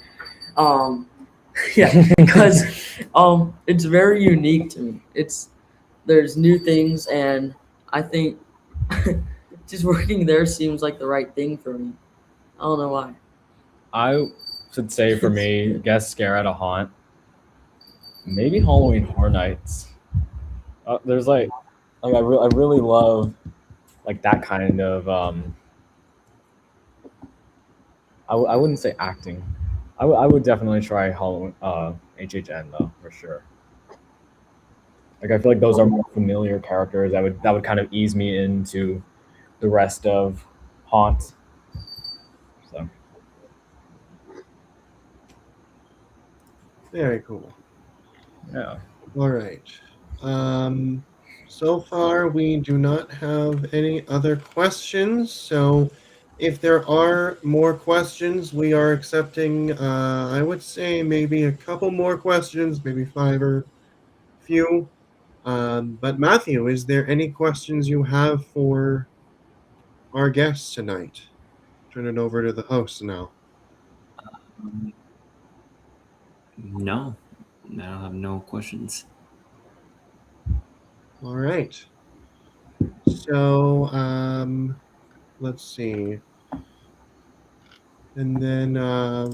Um, yeah, because it's very unique to me. There's new things, and I think just working there seems like the right thing for me. I don't know why. I should say for me, guest scare at a haunt, maybe Halloween Horror Nights. There's I really love like that kind of I wouldn't say acting. I would definitely try Halloween HHN though, for sure. Like, I feel like those are more familiar characters that would kind of ease me into the rest of Haunt. So Very cool. yeah. All right. So far, we do not have any other questions. So, if there are more questions, we are accepting, I would say maybe a couple more questions, maybe five or few. But, Matthew, is there any questions you have for our guests tonight? Turn it over to the host now. No, I have no questions. All right. So, let's see. And then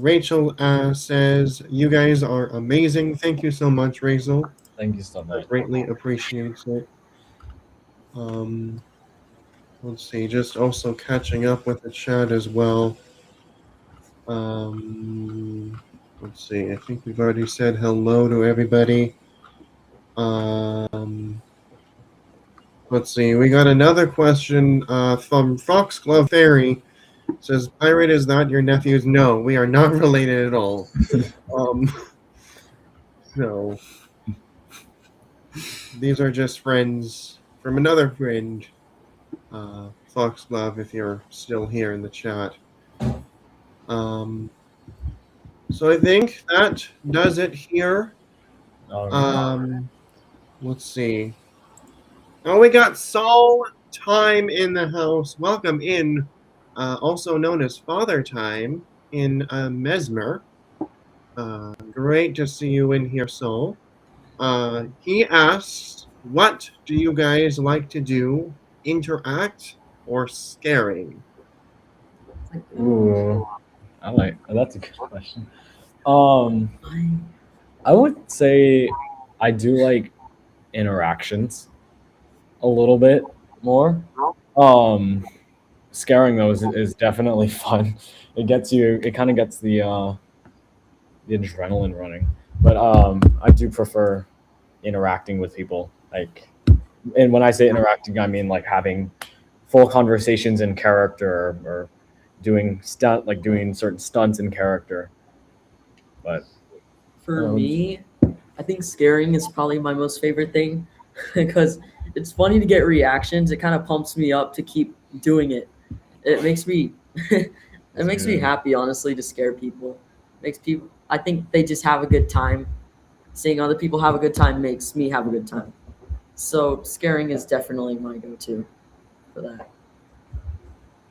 Rachel says, you guys are amazing. Thank you so much, Rachel. Thank you so I much. greatly appreciate it. Um, let's see, just also catching up with the chat as well. Let's see, I think we've already said hello to everybody. Let's see, we got another question from Foxglove Fairy. It says, Pirate is not your nephew's. No, we are not related at all. No. These are just friends from another friend, Foxglove, if you're still here in the chat. So I think that does it here. All right. Let's see. Oh, we got Soul Time in the house. Welcome in, also known as Father Time in Mesmer. Great to see you in here, Soul. He asks, what do you guys like to do? Interact or scaring? Ooh, that's a good question. I I would say I do like interactions a little bit more. Um, scaring though is definitely fun. It gets you. It kind of gets the adrenaline running. But I do prefer interacting with people. Like, and when I say interacting, I mean like having full conversations in character or doing certain stunts in character. But For me, I think scaring is probably my most favorite thing because it's funny to get reactions. It kind of pumps me up to keep doing it. It makes me it That's makes me good. happy, honestly, to scare people. Makes people I think they just have a good time. Seeing other people have a good time makes me have a good time. So scaring is definitely my go-to for that.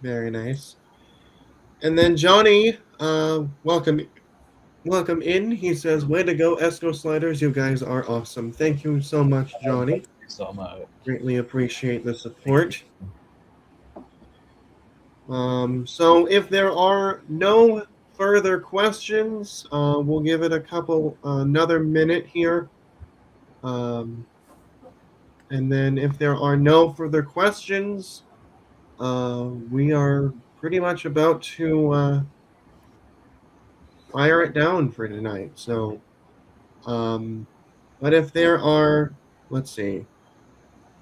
Very nice. And then Johnny, welcome in. He says, "Way to go, Esco Sliders! You guys are awesome. Thank you so much, Johnny. Thank you so much. Greatly appreciate the support." So if there are no further questions, we'll give it another minute here. And then if there are no further questions, we are pretty much about to fire it down for tonight. So, but if there are, let's see.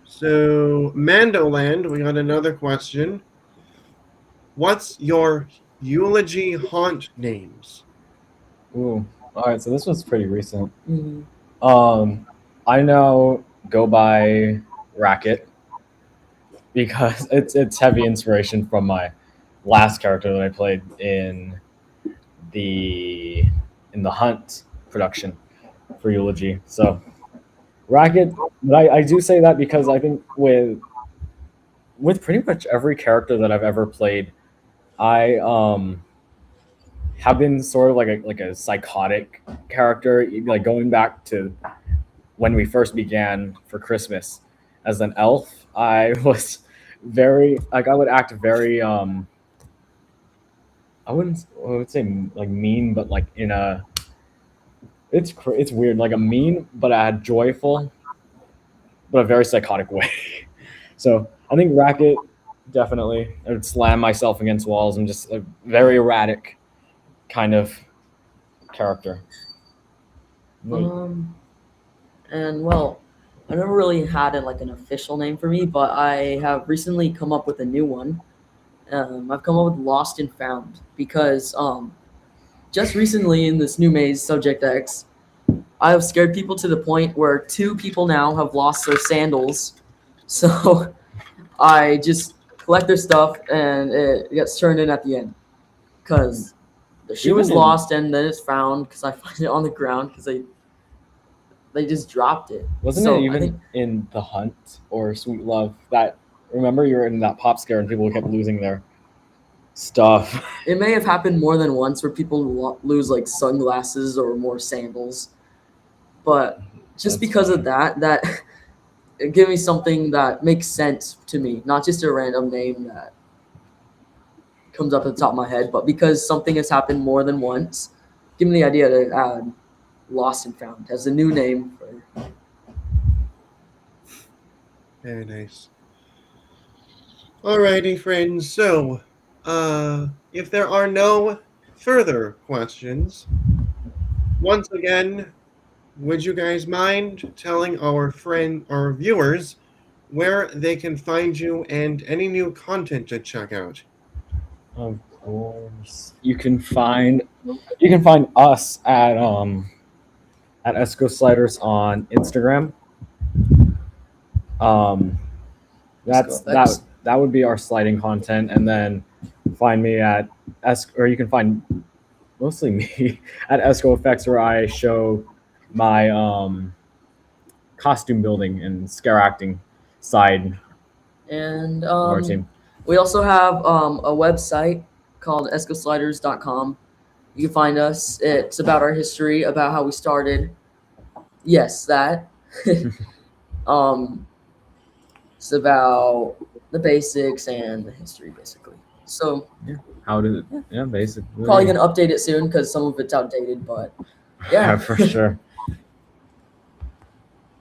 So, Mandoland, we got another question. What's your eulogy haunt names? Ooh. All right. So this was pretty recent. Mhm. I now go by Racket because it's heavy inspiration from my last character that I played the in the Hunt production for Eulogy. So Racket, but I do say that because I think with pretty much every character that I've ever played, I have been sort of like a psychotic character, like going back to when we first began for Christmas as an elf. I was very like I would act very I would say like mean, but like in a it's weird, like a mean but a joyful but a very psychotic way. So I think Racket definitely. I would slam myself against walls. I'm just a very erratic kind of character. Um, and well, I never really had an official name for me, but I have recently come up with a new one. I've come up with Lost and Found because just recently in this new maze, Subject X, I have scared people to the point where two people now have lost their sandals. So I just collect their stuff and it gets turned in at the end because the shoe was Even in- lost and then it's found because I find it on the ground because they just dropped it. Wasn't So it I even think in The Hunt or Sweet Love that remember you were in that pop scare and people kept losing their stuff? it may have happened more than once where people lose like sunglasses or more sandals, but just That's because funny. of that it give me something that makes sense to me, not just a random name that comes up at the top of my head, but because something has happened more than once, give me the idea to add Lost and Found as a new name for. Very nice. Alrighty, friends. So, if there are no further questions, once again, would you guys mind telling our viewers, where they can find you and any new content to check out? Of course. You can find us at Esco Sliders on Instagram. That's Esco X. that would be our sliding content, and then find me at or you can find mostly me at Esco Effects, where I show my costume building and scare acting side And of our team. we also have a website called escosliders.com. You can find us. It's about our history, about how we started. Yes, that. um, it's about the basics and the history, basically. So How did it? Yeah, basically. probably gonna update it soon because some of it's outdated. But yeah, for sure.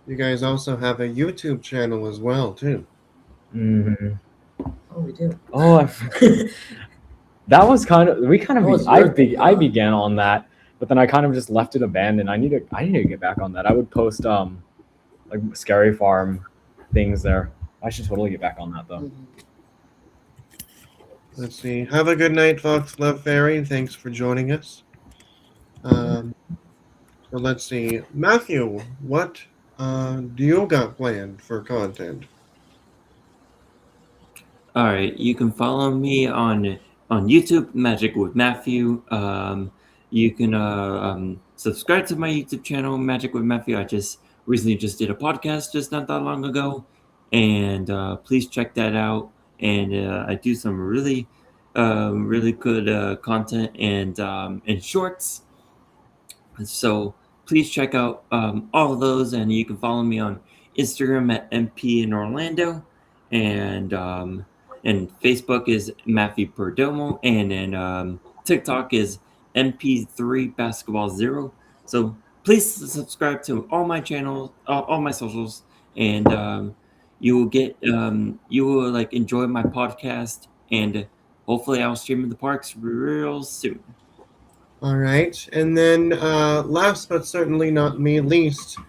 You guys also have a YouTube channel as well, too. Mm-hmm. Oh we do. Oh, that was kind of That was your thing, I huh? began on that, but then I kind of just left it abandoned. I need to get back on that. I would post like scary farm things there. I should totally get back on that though. Mhm. Let's see. Have a good night, Fox Love Fairy. Thanks for joining us. So let's see. Matthew, what do you got planned for content? All right, you can follow me on YouTube, Magic with Matthew. You can subscribe to my YouTube channel, Magic with Matthew. I just recently just did a podcast just not that long ago, and please check that out. And I do some really good content and shorts. So please check out all of those, and you can follow me on Instagram at MP in Orlando, and Facebook is Matthew Perdomo, and then TikTok is MP3 Basketball Zero. So please subscribe to all my channels, all my socials, and you will like enjoy my podcast, and hopefully I'll stream in the parks real soon. All right. And then last but certainly not me least,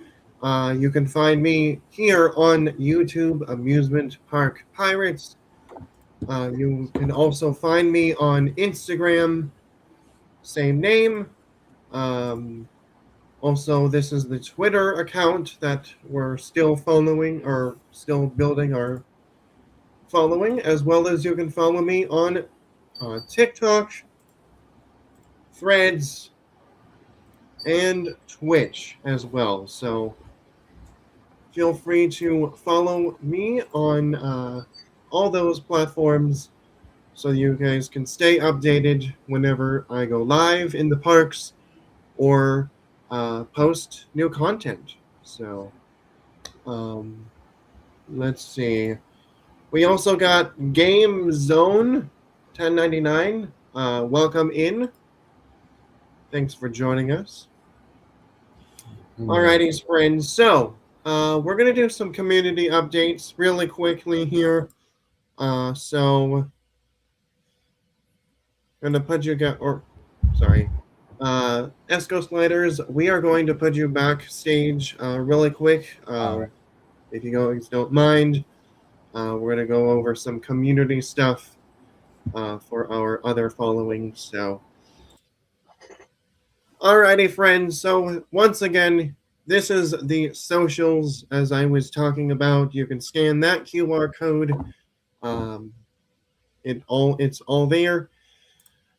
you can find me here on YouTube, Amusement Park Pirates. You can also find me on Instagram, same name. Also, this is the Twitter account that we're still following or still building our following, as well as you can follow me on TikTok, Threads, and Twitch as well. So feel free to follow me on all those platforms so you guys can stay updated whenever I go live in the parks or post new content. So let's see. We also got Game Zone 1099. Welcome in. Thanks for joining us. Alrighty, friends. So we're gonna do some community updates really quickly here. So gonna put you Esco Sliders. We are going to put you backstage really quick. If you guys don't mind, we're gonna go over some community stuff for our other following. So, alrighty, friends. So once again, this is the socials as I was talking about. You can scan that QR code. It's all there.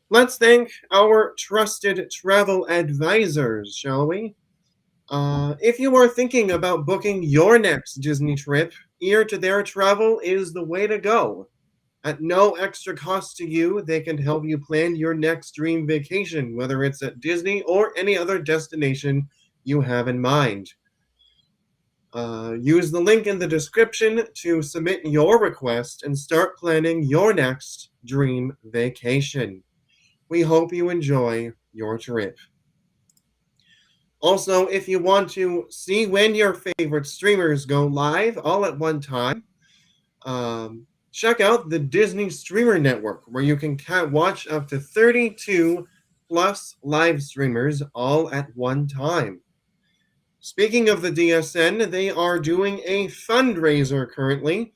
Let's thank our trusted travel advisors, shall we? If you are thinking about booking your next Disney trip, Ear to Their Travel is the way to go. At no extra cost to you, they can help you plan your next dream vacation, whether it's at Disney or any other destination you have in mind. Use the link in the description to submit your request and start planning your next dream vacation. We hope you enjoy your trip. Also, if you want to see when your favorite streamers go live all at one time, check out the Disney Streamer Network, where you can watch up to 32 plus live streamers all at one time. Speaking of the DSN, they are doing a fundraiser currently,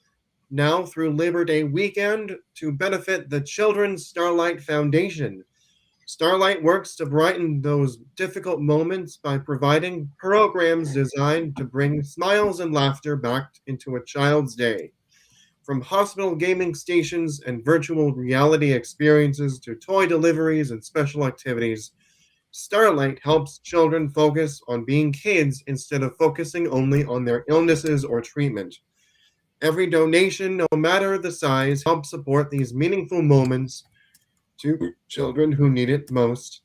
now through Labor Day weekend, to benefit the Children's Starlight Foundation. Starlight works to brighten those difficult moments by providing programs designed to bring smiles and laughter back into a child's day. From hospital gaming stations and virtual reality experiences to toy deliveries and special activities, Starlight helps children focus on being kids instead of focusing only on their illnesses or treatment. Every donation, no matter the size, helps support these meaningful moments to children who need it most.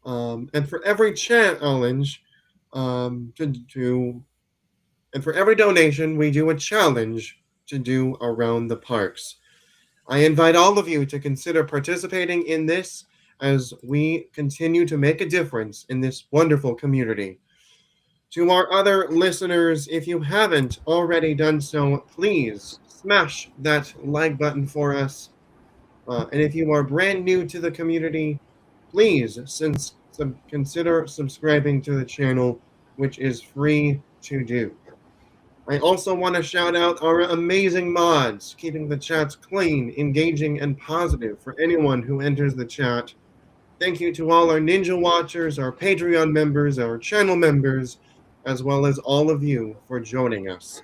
And for every challenge, and for every donation, we do a challenge to do around the parks. I invite all of you to consider participating in this as we continue to make a difference in this wonderful community. To our other listeners, if you haven't already done so, please smash that like button for us. And if you are brand new to the community, please consider subscribing to the channel, which is free to do. I also want to shout out our amazing mods, keeping the chats clean, engaging, and positive for anyone who enters the chat. Thank you to all our Ninja Watchers, our Patreon members, our channel members, as well as all of you for joining us.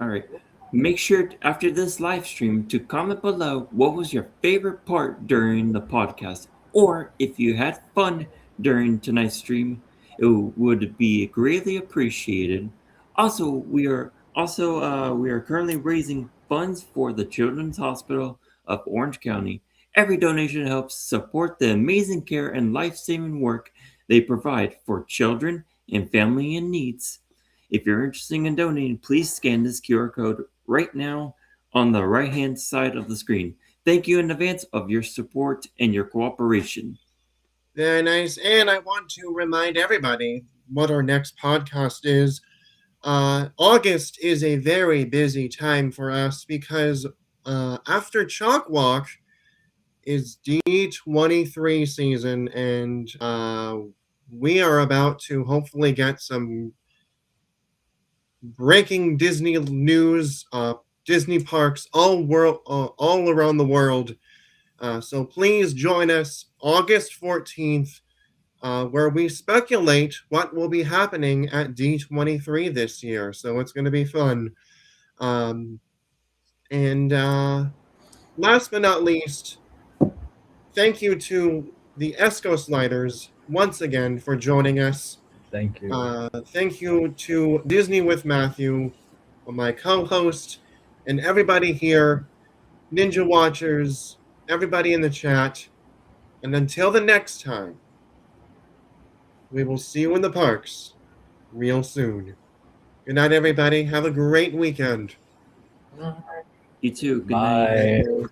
All right. Make sure after this live stream to comment below what was your favorite part during the podcast, or if you had fun during tonight's stream, it would be greatly appreciated. Also, we are currently raising funds for the Children's Hospital of Orange County. Every donation helps support the amazing care and life-saving work they provide for children and family in needs. If you're interested in donating, please scan this QR code right now on the right-hand side of the screen. Thank you in advance of your support and your cooperation. Very nice. And I want to remind everybody what our next podcast is. August is a very busy time for us because after Chalk Walk is D23 season, and we are about to hopefully get some breaking Disney news, Disney parks all around the world. So please join us August 14th, where we speculate what will be happening at D23 this year. So it's going to be fun. And last but not least, thank you to the Esco Sliders once again for joining us. Thank you. Thank you to Disney with Matthew, my co-host, and everybody here, Ninja Watchers, everybody in the chat. And until the next time, we will see you in the parks real soon. Good night, everybody. Have a great weekend. You too. Good night. Bye.